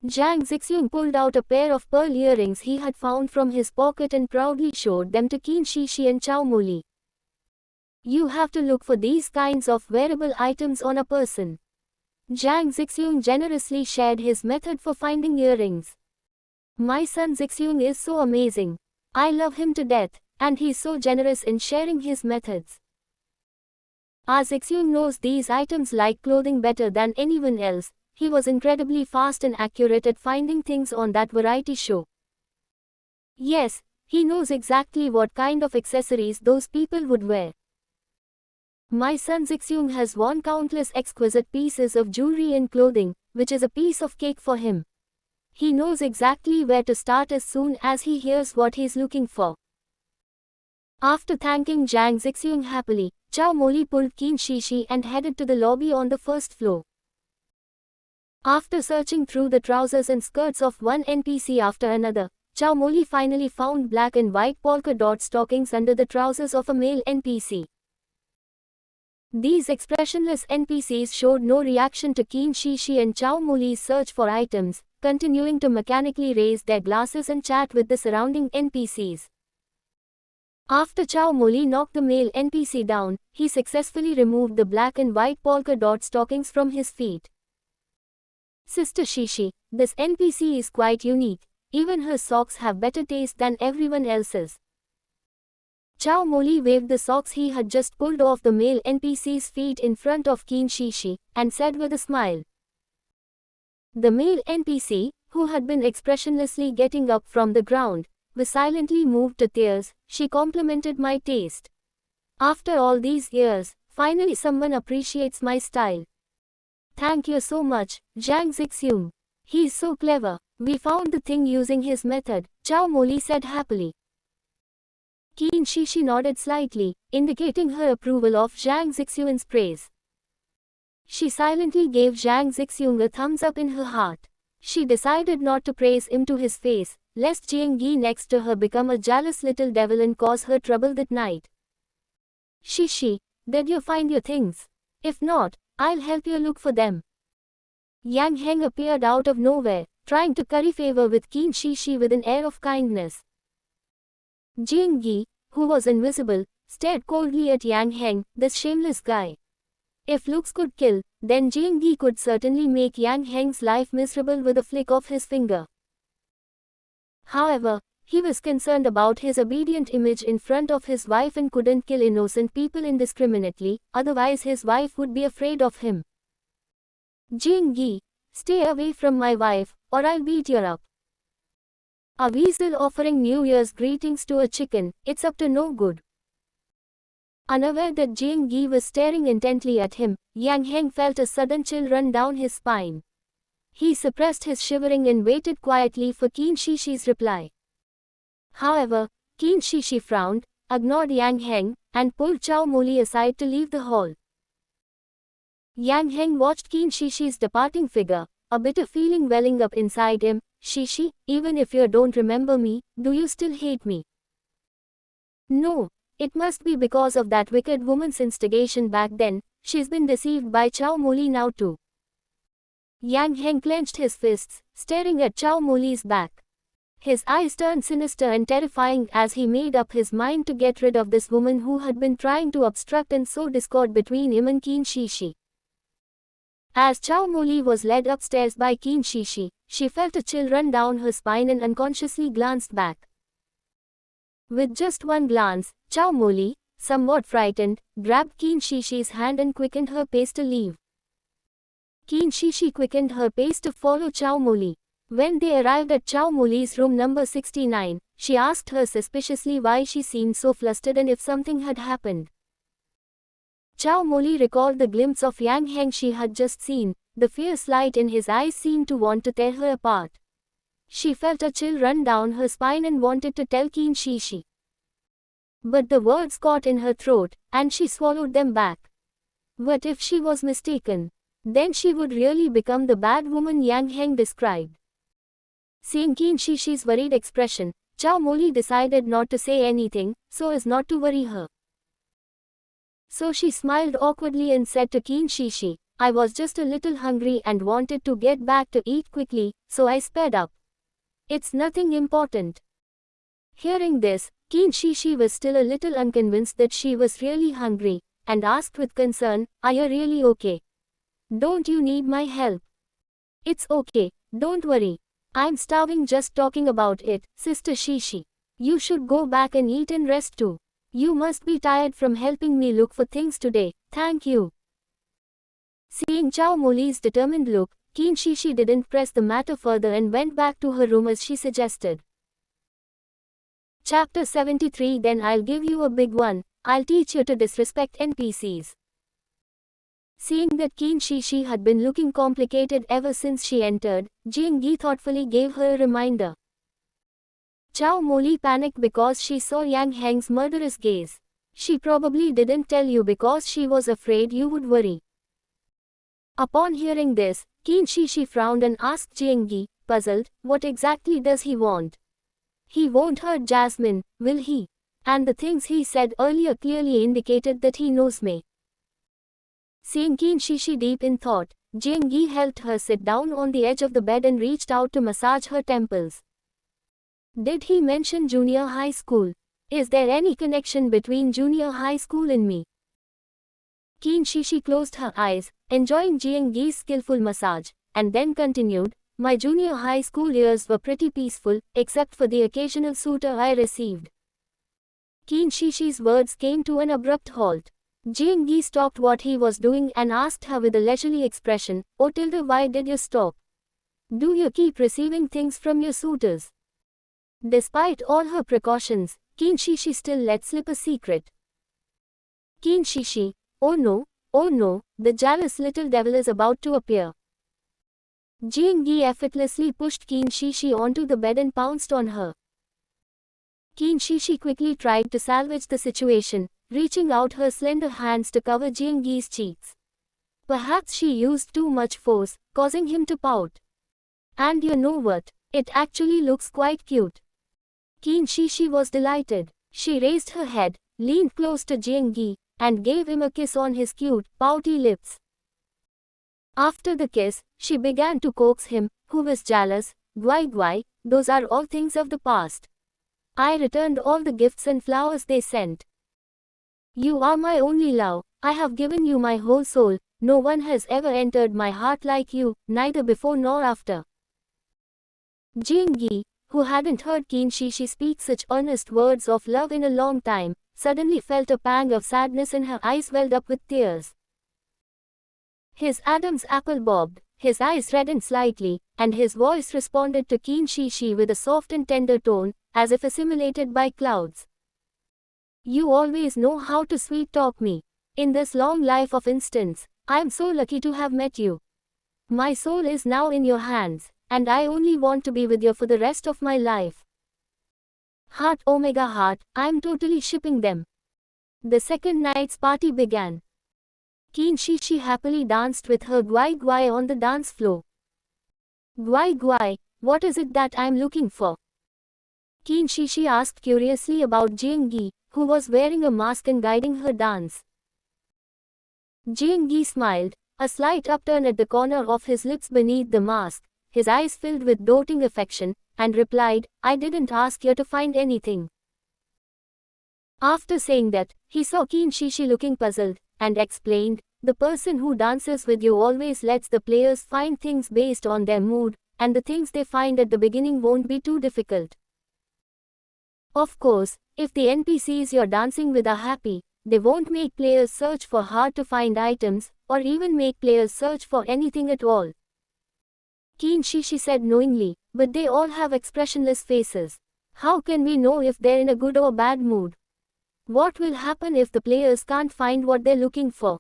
Zhang Zixiong pulled out a pair of pearl earrings he had found from his pocket and proudly showed them to Qin Shishi and Chow Moli. You have to look for these kinds of wearable items on a person. Zhang Zixiong generously shared his method for finding earrings. My son Zixiong is so amazing. I love him to death, and he's so generous in sharing his methods. Our Zixiong knows these items like clothing better than anyone else. He was incredibly fast and accurate at finding things on that variety show. Yes, he knows exactly what kind of accessories those people would wear. My son Zixiong has worn countless exquisite pieces of jewelry and clothing, which is a piece of cake for him. He knows exactly where to start as soon as he hears what he's looking for. After thanking Zhang Zixiong happily, Chow Moli pulled Qin Shishi and headed to the lobby on the first floor. After searching through the trousers and skirts of one NPC after another, Chow Moli finally found black and white polka dot stockings under the trousers of a male NPC. These expressionless NPCs showed no reaction to Qin Shishi and Chow Moli's search for items, continuing to mechanically raise their glasses and chat with the surrounding NPCs. After Chow Moli knocked the male NPC down, he successfully removed the black and white polka dot stockings from his feet. Sister Shishi, this NPC is quite unique. Even her socks have better taste than everyone else's. Chow Moli waved the socks he had just pulled off the male NPC's feet in front of Qin Shishi, and said with a smile. The male NPC, who had been expressionlessly getting up from the ground, was silently moved to tears. She complimented my taste. After all these years, finally someone appreciates my style. Thank you so much, Zhang Zixiong. He's so clever. We found the thing using his method, Chow Moli said happily. Qin Shishi nodded slightly, indicating her approval of Zhang Zixiong's praise. She silently gave Zhang Zixiong a thumbs up in her heart. She decided not to praise him to his face, lest Jing Yi next to her become a jealous little devil and cause her trouble that night. Shishi, did you find your things? If not, I'll help you look for them. Yang Heng appeared out of nowhere, trying to curry favor with Qin Shishi with an air of kindness. Jing Yi, who was invisible, stared coldly at Yang Heng, this shameless guy. If looks could kill, then Jing Yi could certainly make Yang Heng's life miserable with a flick of his finger. However, he was concerned about his obedient image in front of his wife and couldn't kill innocent people indiscriminately, otherwise his wife would be afraid of him. Jing Yi, stay away from my wife, or I'll beat you up. A weasel offering New Year's greetings to a chicken, it's up to no good. Unaware that Jiang Yi was staring intently at him, Yang Heng felt a sudden chill run down his spine. He suppressed his shivering and waited quietly for Qin Shixi's reply. However, Qin Shixi frowned, ignored Yang Heng, and pulled Zhao Moli aside to leave the hall. Yang Heng watched Qin Shixi's departing figure, a bitter feeling welling up inside him. Shixi, even if you don't remember me, do you still hate me? No. It must be because of that wicked woman's instigation back then. She's been deceived by Zhao Moli now too. Yang Heng clenched his fists, staring at Zhao Moli's back. His eyes turned sinister and terrifying as he made up his mind to get rid of this woman who had been trying to obstruct and sow discord between him and Qin Shixi. As Zhao Moli was led upstairs by Qin Shixi, she felt a chill run down her spine and unconsciously glanced back. With just one glance, Zhao Moli, somewhat frightened, grabbed Qin Shixi's hand and quickened her pace to leave. Qin Shixi quickened her pace to follow Zhao Moli. When they arrived at Zhao Moli's room number 69, she asked her suspiciously why she seemed so flustered and if something had happened. Zhao Moli recalled the glimpse of Yang Heng she had just seen. The fierce light in his eyes seemed to want to tear her apart. She felt a chill run down her spine and wanted to tell Qin Shixi. But the words caught in her throat, and she swallowed them back. What if she was mistaken? Then she would really become the bad woman Yang Heng described. Seeing Qin Shixi's worried expression, Zhao Moli decided not to say anything, so as not to worry her. So she smiled awkwardly and said to Qin Shixi, I was just a little hungry and wanted to get back to eat quickly, so I sped up. It's nothing important. Hearing this, Qin Shixi was still a little unconvinced that she was really hungry, and asked with concern, Are you really okay? Don't you need my help? It's okay, don't worry. I'm starving just talking about it, Sister Shixi. You should go back and eat and rest too. You must be tired from helping me look for things today, thank you. Seeing Zhao Moli's determined look, Qin Shixi didn't press the matter further and went back to her room as she suggested. Chapter 73 Then I'll give you a big one, I'll teach you to disrespect NPCs. Seeing that Qin Shixi had been looking complicated ever since she entered, Jiang Yi thoughtfully gave her a reminder. Zhao Moli panicked because she saw Yang Heng's murderous gaze. She probably didn't tell you because she was afraid you would worry. Upon hearing this, Qin Shixi frowned and asked Jiang Yi, puzzled, what exactly does he want? He won't hurt Jasmine, will he? And the things he said earlier clearly indicated that he knows me. Seeing Qin Shixi deep in thought, Jiang Yi helped her sit down on the edge of the bed and reached out to massage her temples. Did he mention junior high school? Is there any connection between junior high school and me? Qin Shixi closed her eyes, enjoying Jiang Yi's skillful massage, and then continued, My junior high school years were pretty peaceful, except for the occasional suitor I received. Qin Shixi's words came to an abrupt halt. Jiang Yi stopped what he was doing and asked her with a leisurely expression, Oh Tilda, why did you stop? Do you keep receiving things from your suitors? Despite all her precautions, Qin Shixi still let slip a secret. Qin Shixi, oh no, the jealous little devil is about to appear. Jiang Yi effortlessly pushed Qin Shixi onto the bed and pounced on her. Qin Shixi quickly tried to salvage the situation, reaching out her slender hands to cover Jiang Yi's cheeks. Perhaps she used too much force, causing him to pout. And you know what? It actually looks quite cute. Qin Shixi was delighted. She raised her head, leaned close to Jiang Yi, and gave him a kiss on his cute, pouty lips. After the kiss, she began to coax him, who was jealous, Guai, those are all things of the past. I returned all the gifts and flowers they sent. You are my only love, I have given you my whole soul, no one has ever entered my heart like you, neither before nor after. Jiang Yi, who hadn't heard Qin Shixi speak such earnest words of love in a long time, suddenly felt a pang of sadness and her eyes welled up with tears. His Adam's apple bobbed, His eyes reddened slightly, and his voice responded to Qin Shi Shi with a soft and tender tone, as if assimilated by clouds. You always know how to sweet-talk me. In this long life of instants, I am so lucky to have met you. My soul is now in your hands, and I only want to be with you for the rest of my life. Heart Omega Heart, I am totally shipping them. The second night's party began. Qin Shi Shi happily danced with her Guai Guai on the dance floor. Guai Guai, what is it that I am looking for? Qin Shi Shi asked curiously about Jiang Yi, who was wearing a mask and guiding her dance. Jiang Yi smiled, a slight upturn at the corner of his lips beneath the mask, his eyes filled with doting affection, and replied, I didn't ask you to find anything. After saying that, he saw Qin Shi Shi looking puzzled, and explained, the person who dances with you always lets the players find things based on their mood, and the things they find at the beginning won't be too difficult. Of course, if the NPCs you're dancing with are happy, they won't make players search for hard to find items, or even make players search for anything at all. Qin Shi Shi said knowingly, but they all have expressionless faces. How can we know if they're in a good or bad mood? What will happen if the players can't find what they're looking for?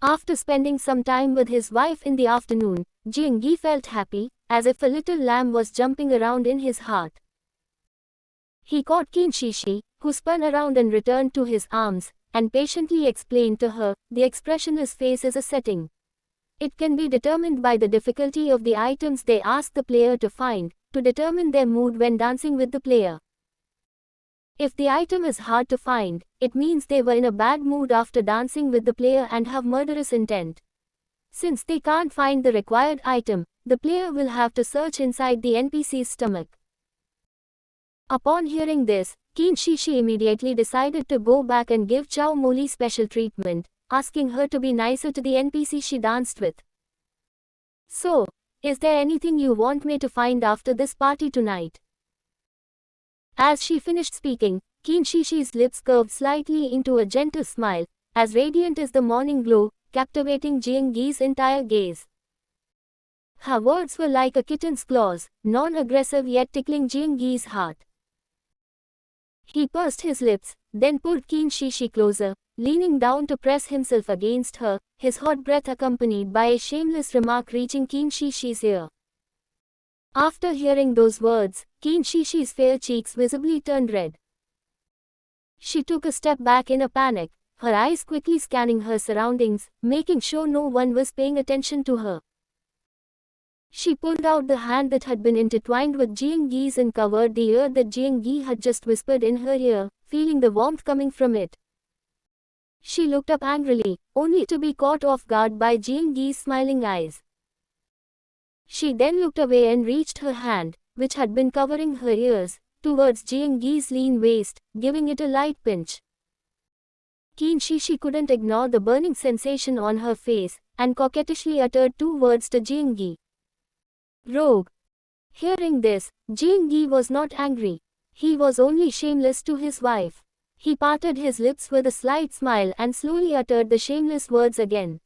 After spending some time with his wife in the afternoon, Jiang Yi felt happy, as if a little lamb was jumping around in his heart. He caught Qin Shi Shi, who spun around and returned to his arms, and patiently explained to her, the expressionless face is a setting. It can be determined by the difficulty of the items they ask the player to find, to determine their mood when dancing with the player. If the item is hard to find, it means they were in a bad mood after dancing with the player and have murderous intent. Since they can't find the required item, the player will have to search inside the NPC's stomach. Upon hearing this, Qin Shi Shi immediately decided to go back and give Chow Moli special treatment, asking her to be nicer to the NPC she danced with. So, is there anything you want me to find after this party tonight? As she finished speaking, Qin Shi Shi's lips curved slightly into a gentle smile, as radiant as the morning glow, captivating Jiang Yi's entire gaze. Her words were like a kitten's claws, non-aggressive yet tickling Jiang Yi's heart. He pursed his lips, then pulled Qin Shi Shi closer, leaning down to press himself against her, his hot breath accompanied by a shameless remark reaching Qin Shi Shi's ear. After hearing those words, Qin Shi Shi's fair cheeks visibly turned red. She took a step back in a panic, her eyes quickly scanning her surroundings, making sure no one was paying attention to her. She pulled out the hand that had been intertwined with Jiang Yi's and covered the ear that Jiang Yi had just whispered in her ear, feeling the warmth coming from it. She looked up angrily, only to be caught off guard by Jiang Yi's smiling eyes. She then looked away and reached her hand, which had been covering her ears, towards Jiang Yi's lean waist, giving it a light pinch. Qin Shi Shi couldn't ignore the burning sensation on her face, and coquettishly uttered two words to Jiang Yi. Rogue. Hearing this, Jiang Yi was not angry. He was only shameless to his wife. He parted his lips with a slight smile and slowly uttered the shameless words again.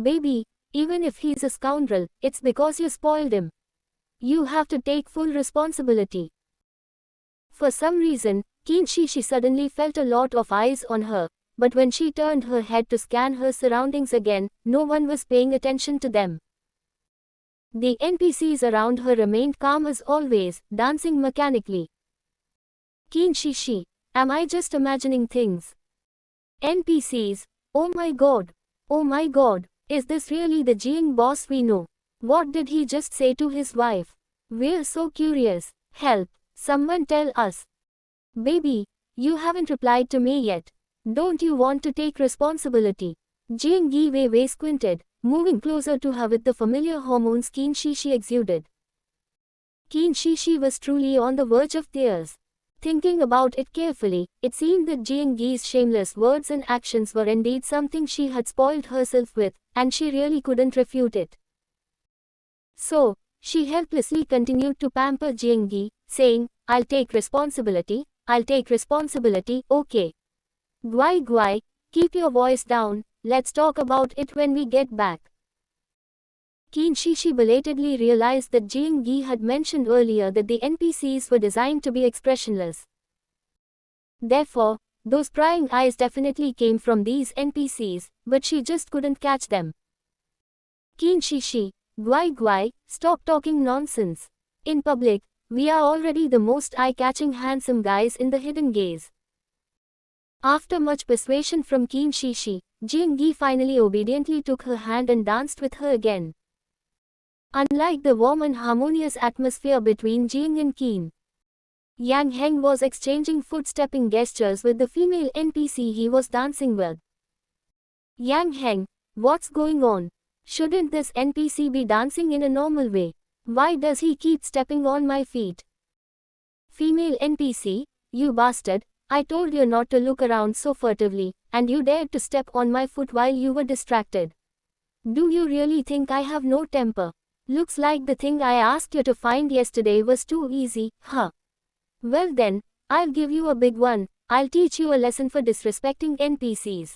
Baby, even if he's a scoundrel, it's because you spoiled him. You have to take full responsibility. For some reason, Qin Shi Shi suddenly felt a lot of eyes on her, but when she turned her head to scan her surroundings again, no one was paying attention to them. The NPCs around her remained calm as always, dancing mechanically. Qin Shi Shi, am I just imagining things? NPCs, oh my god, is this really the Jiang boss we know? What did he just say to his wife? We're so curious, help, someone tell us. Baby, you haven't replied to me yet. Don't you want to take responsibility? Jiang Yi Wei squinted, moving closer to her with the familiar hormones Qin Shi Shi exuded. Qin Shi Shi was truly on the verge of tears. Thinking about it carefully, it seemed that Jiang Yi's shameless words and actions were indeed something she had spoiled herself with, and she really couldn't refute it. So, she helplessly continued to pamper Jiang Yi, saying, I'll take responsibility, okay. Guai Guai, keep your voice down, let's talk about it when we get back. Qin Shishi belatedly realized that Jiang Yi had mentioned earlier that the NPCs were designed to be expressionless. Therefore, those prying eyes definitely came from these NPCs, but she just couldn't catch them. Qin Shishi, Guai Guai, stop talking nonsense. In public, we are already the most eye-catching handsome guys in the Hidden Gaze. After much persuasion from Qin Shishi, Jiang Yi finally obediently took her hand and danced with her again. Unlike the warm and harmonious atmosphere between Jiang and Qin, Yang Heng was exchanging footstepping gestures with the female NPC he was dancing with. Yang Heng, what's going on? Shouldn't this NPC be dancing in a normal way? Why does he keep stepping on my feet? Female NPC, you bastard, I told you not to look around so furtively, and you dared to step on my foot while you were distracted. Do you really think I have no temper? Looks like the thing I asked you to find yesterday was too easy, huh? Well then, I'll give you a big one. I'll teach you a lesson for disrespecting NPCs.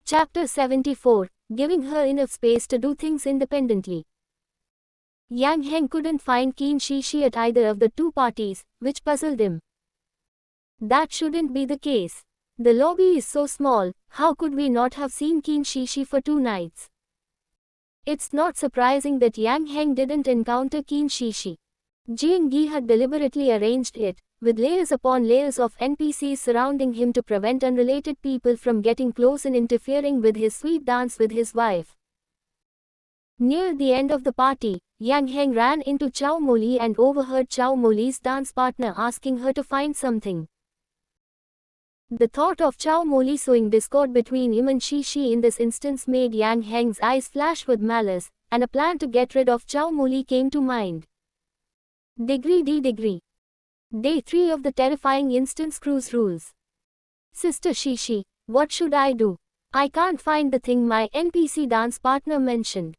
Chapter 74, Giving her enough space to do things independently. Yang Heng couldn't find Qin Shishi at either of the two parties, which puzzled him. That shouldn't be the case. The lobby is so small, how could we not have seen Qin Shishi for 2 nights? It's not surprising that Yang Heng didn't encounter Qin Shishi. Jiang Yi had deliberately arranged it, with layers upon layers of NPCs surrounding him to prevent unrelated people from getting close and interfering with his sweet dance with his wife. Near the end of the party, Yang Heng ran into Chow Moli and overheard Chow Moli's dance partner asking her to find something. The thought of Chow Moli sowing discord between him and Shishi in this instance made Yang Heng's eyes flash with malice, and a plan to get rid of Chow Moli came to mind. Degree. Day 3 of the terrifying instance cruise rules. Sister Shishi, what should I do? I can't find the thing my NPC dance partner mentioned.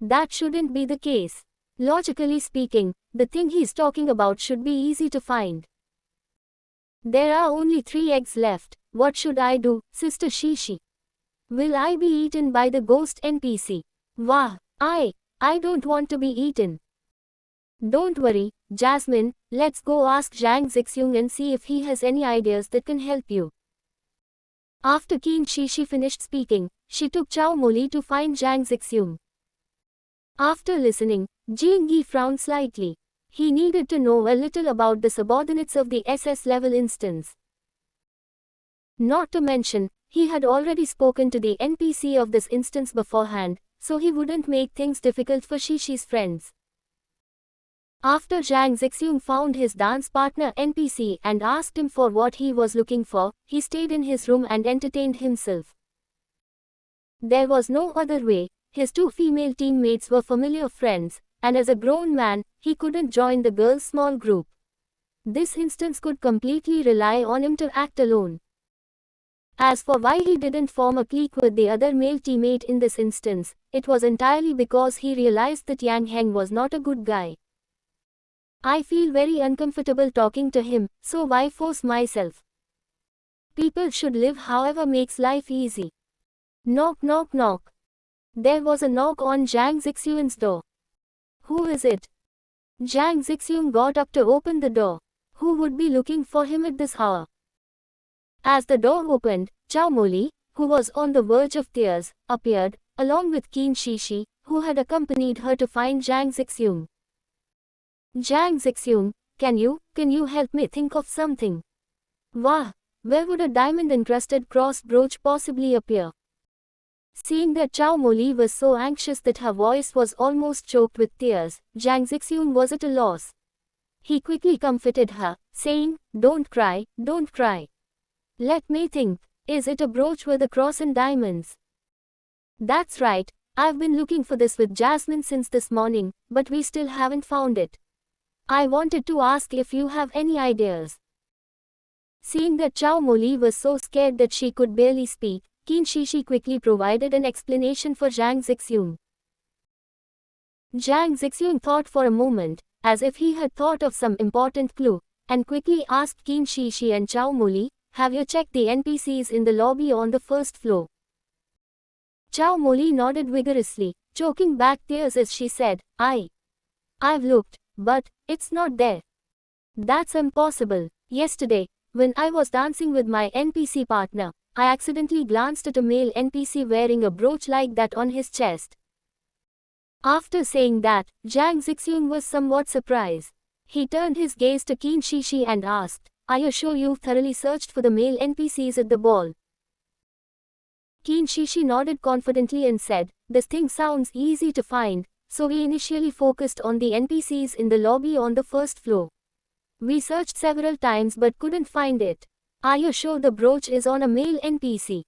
That shouldn't be the case. Logically speaking, the thing he's talking about should be easy to find. There are only 3 eggs left. What should I do, Sister Shishi? Will I be eaten by the ghost NPC? Wah, I don't want to be eaten. Don't worry, Jasmine, let's go ask Zhang Zixiong and see if he has any ideas that can help you. After Qin Shishi finished speaking, she took Chow Moli to find Zhang Zixiong. After listening, Jiang Yi frowned slightly. He needed to know a little about the subordinates of the SS level instance. Not to mention, he had already spoken to the NPC of this instance beforehand, so he wouldn't make things difficult for Shishi's friends. After Zhang Zixiong found his dance partner NPC and asked him for what he was looking for, he stayed in his room and entertained himself. There was no other way. His 2 female teammates were familiar friends, and as a grown man, he couldn't join the girls' small group. This instance could completely rely on him to act alone. As for why he didn't form a clique with the other male teammate in this instance, it was entirely because he realized that Yang Heng was not a good guy. I feel very uncomfortable talking to him, so why force myself? People should live however makes life easy. Knock. There was a knock on Zhang Zixiong's door. Who is it? Zhang Zixiong got up to open the door. Who would be looking for him at this hour? As the door opened, Chow Moli, who was on the verge of tears, appeared, along with Qin Shishi, who had accompanied her to find Zhang Zixiong. Zhang Zixiong, can you help me think of something? Wah, where would a diamond-encrusted cross brooch possibly appear? Seeing that Chow Moli was so anxious that her voice was almost choked with tears, Zhang Zixiong was at a loss. He quickly comforted her, saying, Don't cry. Let me think, is it a brooch with a cross and diamonds? That's right, I've been looking for this with Jasmine since this morning, but we still haven't found it. I wanted to ask if you have any ideas. Seeing that Chow Moli was so scared that she could barely speak, Qin Shishi quickly provided an explanation for Zhang Zixiong. Zhang Zixiong thought for a moment, as if he had thought of some important clue, and quickly asked Qin Shishi and Chow Moli, have you checked the NPCs in the lobby on the 1st floor? Chow Moli nodded vigorously, choking back tears as she said, I've looked, but it's not there. That's impossible. Yesterday, when I was dancing with my NPC partner, I accidentally glanced at a male NPC wearing a brooch like that on his chest. After saying that, Zhang Zixiang was somewhat surprised. He turned his gaze to Qin Shishi and asked, Are you sure you've thoroughly searched for the male NPCs at the ball? Qin Shishi nodded confidently and said, This thing sounds easy to find, so we initially focused on the NPCs in the lobby on the first floor. We searched several times but couldn't find it. Are you sure the brooch is on a male NPC?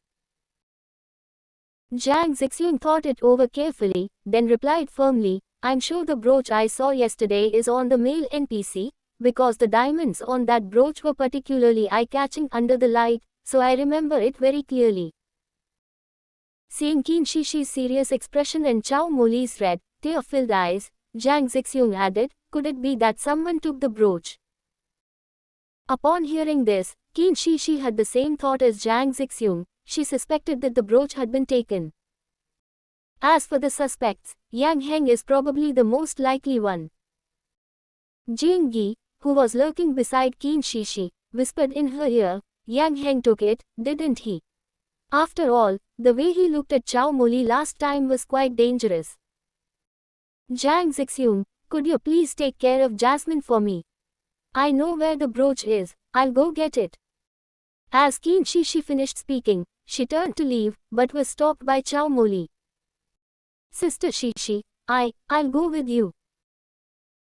Zhang Zixiang thought it over carefully, then replied firmly, I'm sure the brooch I saw yesterday is on the male NPC, because the diamonds on that brooch were particularly eye-catching under the light, so I remember it very clearly. Seeing Qin Shishi's serious expression and Chow Moli's red, tear-filled eyes, Zhang Zixiang added, Could it be that someone took the brooch? Upon hearing this, Qin Shishi had the same thought as Zhang Zixiang. She suspected that the brooch had been taken. As for the suspects, Yang Heng is probably the most likely one. Jing Yi, who was lurking beside Qin Shishi, whispered in her ear, Yang Heng took it, didn't he? After all, the way he looked at Chow Moli last time was quite dangerous. Zhang Zixiang, could you please take care of Jasmine for me? I know where the brooch is, I'll go get it. As Qin Shishi finished speaking, she turned to leave, but was stopped by Chow Moli. Sister Shishi, I'll go with you.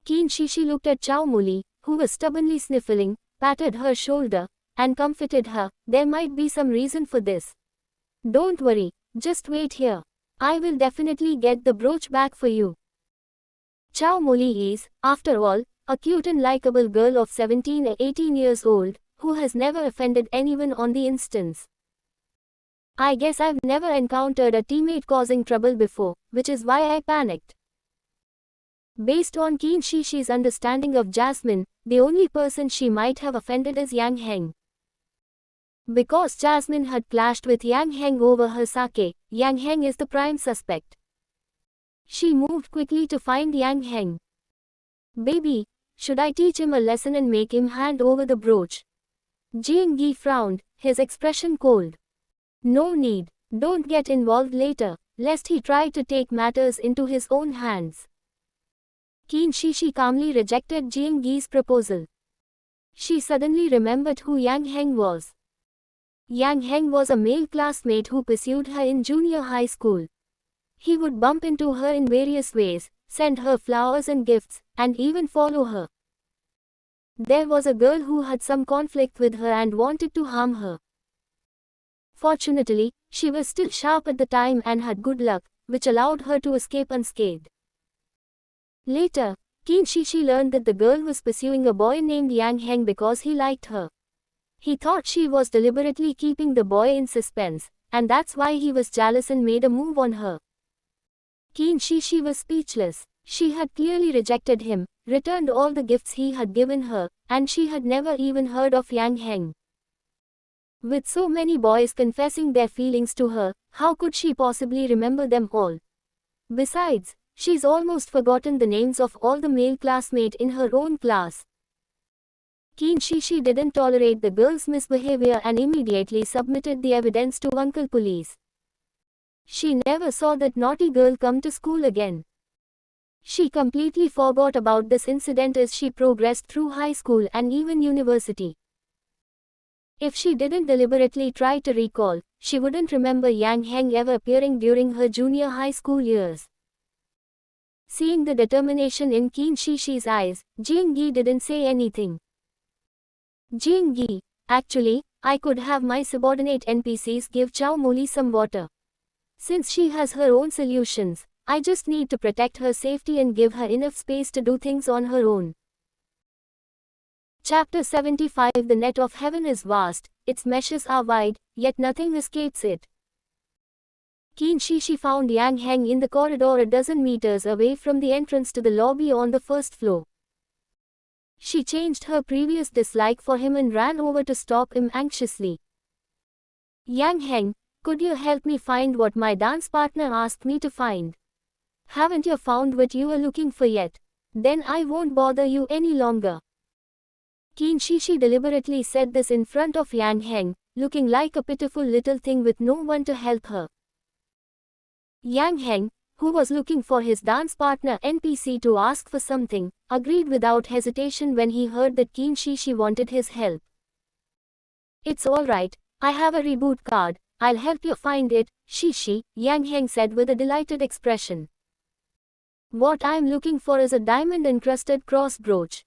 Qin Shishi looked at Chow Moli, who was stubbornly sniffling, patted her shoulder, and comforted her. There might be some reason for this. Don't worry, just wait here. I will definitely get the brooch back for you. Chow Moli is, after all, a cute and likable girl of 17 or 18 years old, who has never offended anyone on the instance. I guess I've never encountered a teammate causing trouble before, which is why I panicked. Based on Qin Shishi's understanding of Jasmine, the only person she might have offended is Yang Heng. Because Jasmine had clashed with Yang Heng over her sake, Yang Heng is the prime suspect. She moved quickly to find Yang Heng. Baby, should I teach him a lesson and make him hand over the brooch? Jing Yi frowned, his expression cold. No need, don't get involved later, lest he try to take matters into his own hands. Qin Shishi calmly rejected Jing Yi's proposal. She suddenly remembered who Yang Heng was. Yang Heng was a male classmate who pursued her in junior high school. He would bump into her in various ways, send her flowers and gifts, and even follow her. There was a girl who had some conflict with her and wanted to harm her. Fortunately, she was still sharp at the time and had good luck, which allowed her to escape unscathed. Later, Qin Shishi learned that the girl was pursuing a boy named Yang Heng because he liked her. He thought she was deliberately keeping the boy in suspense, and that's why he was jealous and made a move on her. Qin Shishi was speechless. She had clearly rejected him, returned all the gifts he had given her, and she had never even heard of Yang Heng. With so many boys confessing their feelings to her, how could she possibly remember them all? Besides, she's almost forgotten the names of all the male classmates in her own class. Qin Shishi didn't tolerate the girl's misbehavior and immediately submitted the evidence to Uncle Police. She never saw that naughty girl come to school again. She completely forgot about this incident as she progressed through high school and even university. If she didn't deliberately try to recall, she wouldn't remember Yang Heng ever appearing during her junior high school years. Seeing the determination in Qin Shishi's eyes, Jing Yi didn't say anything. Jing Yi, actually, I could have my subordinate NPCs give Chow Moli some water. Since she has her own solutions, I just need to protect her safety and give her enough space to do things on her own. Chapter 75 The net of heaven is vast, its meshes are wide, yet nothing escapes it. Qin Shishi found Yang Heng in the corridor a dozen meters away from the entrance to the lobby on the first floor. She changed her previous dislike for him and ran over to stop him anxiously. Yang Heng, could you help me find what my dance partner asked me to find? Haven't you found what you were looking for yet? Then I won't bother you any longer. Qin Shi deliberately said this in front of Yang Heng, looking like a pitiful little thing with no one to help her. Yang Heng, who was looking for his dance partner NPC to ask for something, agreed without hesitation when he heard that Qin Shi wanted his help. It's alright, I have a reboot card, I'll help you find it, Shi, Yang Heng said with a delighted expression. What I'm looking for is a diamond-encrusted cross brooch.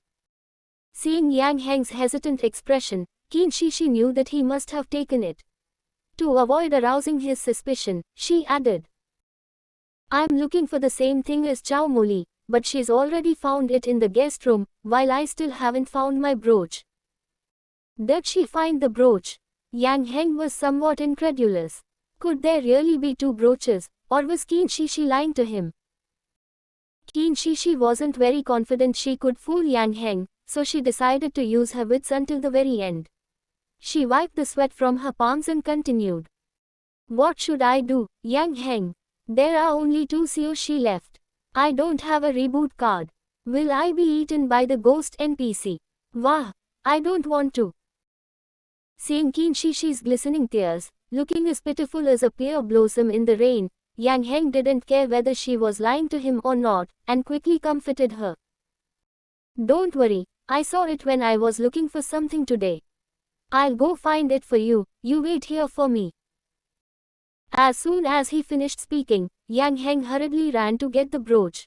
Seeing Yang Heng's hesitant expression, Qin Shi knew that he must have taken it. To avoid arousing his suspicion, she added, I'm looking for the same thing as Chow Moli, but she's already found it in the guest room, while I still haven't found my brooch. Did she find the brooch? Yang Heng was somewhat incredulous. Could there really be two brooches, or was Qin Shi lying to him? Qin Shi wasn't very confident she could fool Yang Heng, so she decided to use her wits until the very end. She wiped the sweat from her palms and continued. What should I do, Yang Heng? There are only two sushi left. I don't have a reboot card. Will I be eaten by the ghost NPC? Wah! I don't want to. Seeing Qin Shi's glistening tears, looking as pitiful as a pear blossom in the rain, Yang Heng didn't care whether she was lying to him or not, and quickly comforted her. Don't worry, I saw it when I was looking for something today. I'll go find it for you, you wait here for me. As soon as he finished speaking, Yang Heng hurriedly ran to get the brooch.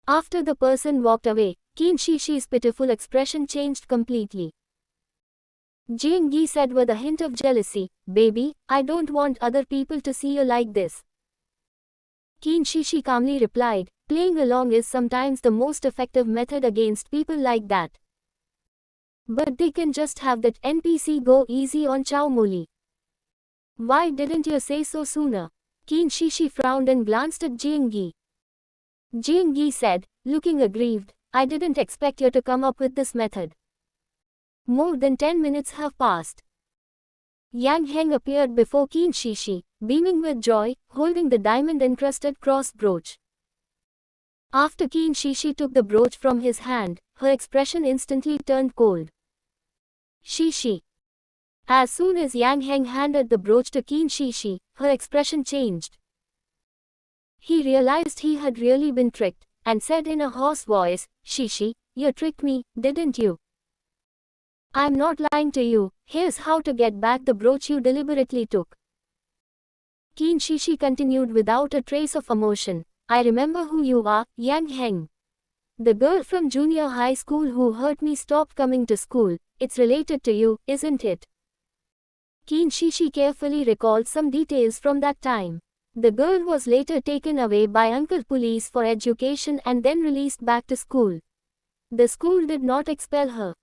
After the person walked away, Qin Shi's pitiful expression changed completely. Jing Yi said with a hint of jealousy, Baby, I don't want other people to see you like this. Qin Shi calmly replied, Playing along is sometimes the most effective method against people like that. But they can just have that NPC go easy on Chow Moli. Why didn't you say so sooner? Qin Shi frowned and glanced at Jing Yi. Jing Yi said, looking aggrieved, I didn't expect you to come up with this method. More than 10 minutes have passed. Yang Heng appeared before Qin Shi, beaming with joy, holding the diamond-encrusted cross brooch. After Qin Shi took the brooch from his hand, her expression instantly turned cold. Shi. As soon as Yang Heng handed the brooch to Qin Shi, her expression changed. He realized he had really been tricked, and said in a hoarse voice, Shi, you tricked me, didn't you? I'm not lying to you, here's how to get back the brooch you deliberately took. Qin Shi continued without a trace of emotion, I remember who you are, Yang Heng. The girl from junior high school who hurt me stopped coming to school, it's related to you, isn't it? Qin Shi carefully recalled some details from that time. The girl was later taken away by Uncle Police for education and then released back to school. The school did not expel her.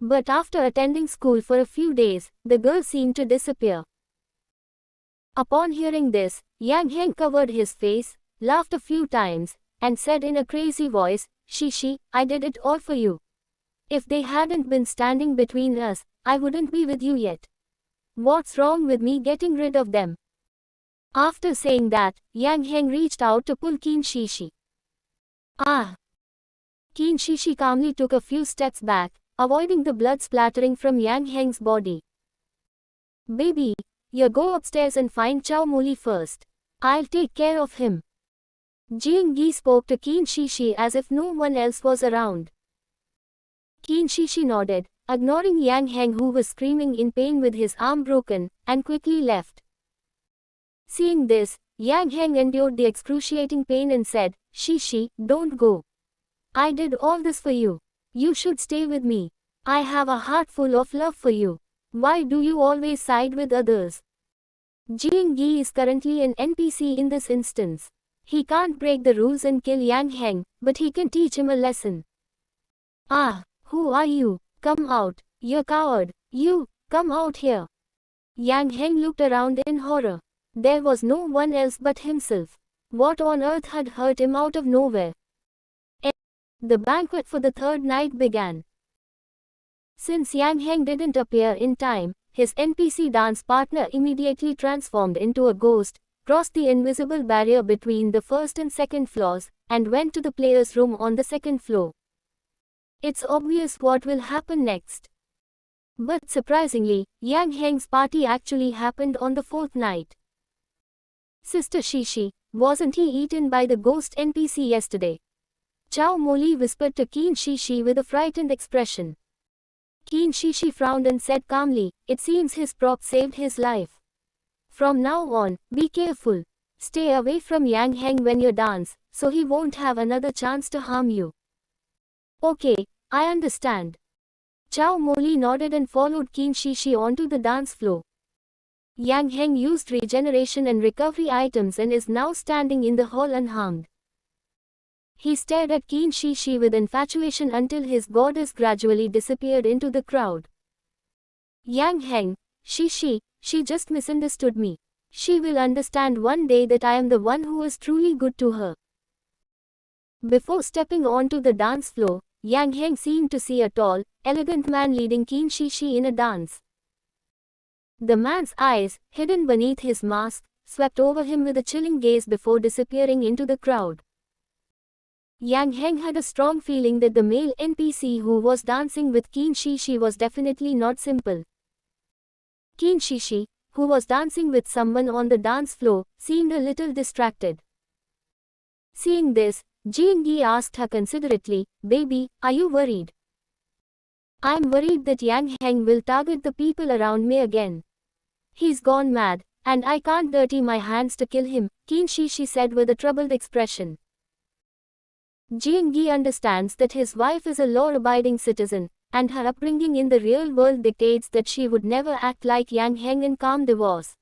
But after attending school for a few days, the girl seemed to disappear. Upon hearing this, Yang Heng covered his face, laughed a few times, and said in a crazy voice, Shi, I did it all for you. If they hadn't been standing between us, I wouldn't be with you yet. What's wrong with me getting rid of them? After saying that, Yang Heng reached out to pull Qin Shi. Qin Shi calmly took a few steps back, avoiding the blood splattering from Yang Heng's body. Baby, you go upstairs and find Chow Moli first. I'll take care of him. Jing Yi spoke to Qin Shi as if no one else was around. Qin Shi nodded, ignoring Yang Heng who was screaming in pain with his arm broken, and quickly left. Seeing this, Yang Heng endured the excruciating pain and said, Shi, don't go. I did all this for you. You should stay with me. I have a heart full of love for you. Why do you always side with others? Jing Yi is currently an NPC in this instance. He can't break the rules and kill Yang Heng, but he can teach him a lesson. Who are you? Come out, you coward. You, come out here. Yang Heng looked around in horror. There was no one else but himself. What on earth had hurt him out of nowhere? The banquet for the third night began. Since Yang Heng didn't appear in time, his NPC dance partner immediately transformed into a ghost, crossed the invisible barrier between the first and second floors, and went to the player's room on the second floor. It's obvious what will happen next. But surprisingly, Yang Heng's party actually happened on the fourth night. Sister Shishi, wasn't he eaten by the ghost NPC yesterday? Chow Moli whispered to Qin Shishi with a frightened expression. Qin Shishi frowned and said calmly, it seems his prop saved his life. From now on, be careful. Stay away from Yang Heng when you dance, so he won't have another chance to harm you. Okay, I understand. Chow Moli nodded and followed Qin Shishi onto the dance floor. Yang Heng used regeneration and recovery items and is now standing in the hall unharmed. He stared at Qin Shishi with infatuation until his goddess gradually disappeared into the crowd. Yang Heng, Shishi, she just misunderstood me. She will understand one day that I am the one who was truly good to her. Before stepping onto the dance floor, Yang Heng seemed to see a tall, elegant man leading Qin Shishi in a dance. The man's eyes, hidden beneath his mask, swept over him with a chilling gaze before disappearing into the crowd. Yang Heng had a strong feeling that the male NPC who was dancing with Qin Shishi was definitely not simple. Qin Shishi, who was dancing with someone on the dance floor, seemed a little distracted. Seeing this, Jing Yi asked her considerately, "Baby, are you worried?" "I'm worried that Yang Heng will target the people around me again. He's gone mad, and I can't dirty my hands to kill him," Qin Shishi said with a troubled expression. Jing Yi understands that his wife is a law-abiding citizen, and her upbringing in the real world dictates that she would never act like Yang Heng in calm divorce.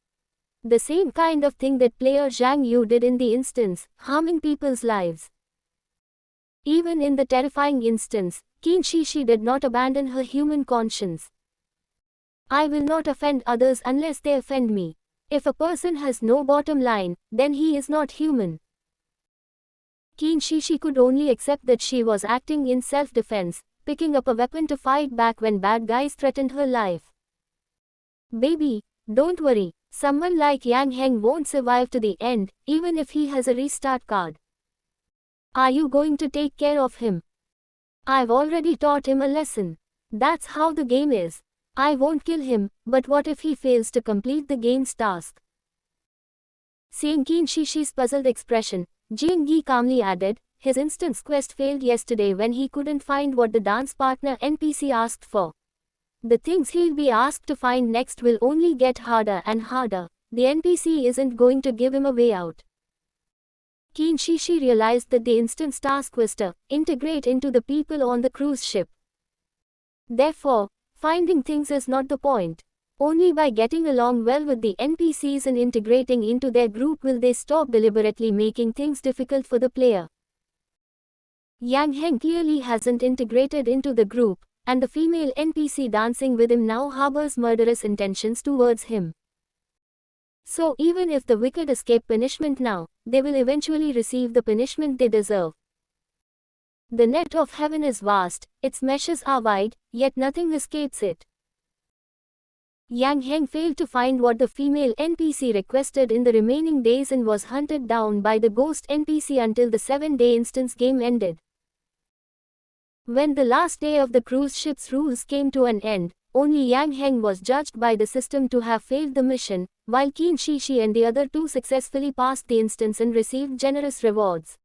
The same kind of thing that player Zhang Yu did in the instance, harming people's lives. Even in the terrifying instance, Qin Shishi did not abandon her human conscience. "I will not offend others unless they offend me. If a person has no bottom line, then he is not human." Qin Shishi could only accept that she was acting in self-defense, picking up a weapon to fight back when bad guys threatened her life. "Baby, don't worry, someone like Yang Heng won't survive to the end, even if he has a restart card. Are you going to take care of him?" "I've already taught him a lesson. That's how the game is. I won't kill him, but what if he fails to complete the game's task?" Seeing Qin Shishi's puzzled expression, Jing Yi calmly added, "His instance quest failed yesterday when he couldn't find what the dance partner NPC asked for. The things he'll be asked to find next will only get harder and harder. The NPC isn't going to give him a way out." Qin Shishi realized that the instance task was to integrate into the people on the cruise ship. Therefore, finding things is not the point. Only by getting along well with the NPCs and integrating into their group will they stop deliberately making things difficult for the player. Yang Heng clearly hasn't integrated into the group, and the female NPC dancing with him now harbors murderous intentions towards him. So even if the wicked escape punishment now, they will eventually receive the punishment they deserve. The net of heaven is vast, its meshes are wide, yet nothing escapes it. Yang Heng failed to find what the female NPC requested in the remaining days and was hunted down by the ghost NPC until the 7-day instance game ended. When the last day of the cruise ship's rules came to an end, only Yang Heng was judged by the system to have failed the mission, while Qin Shishi and the other two successfully passed the instance and received generous rewards.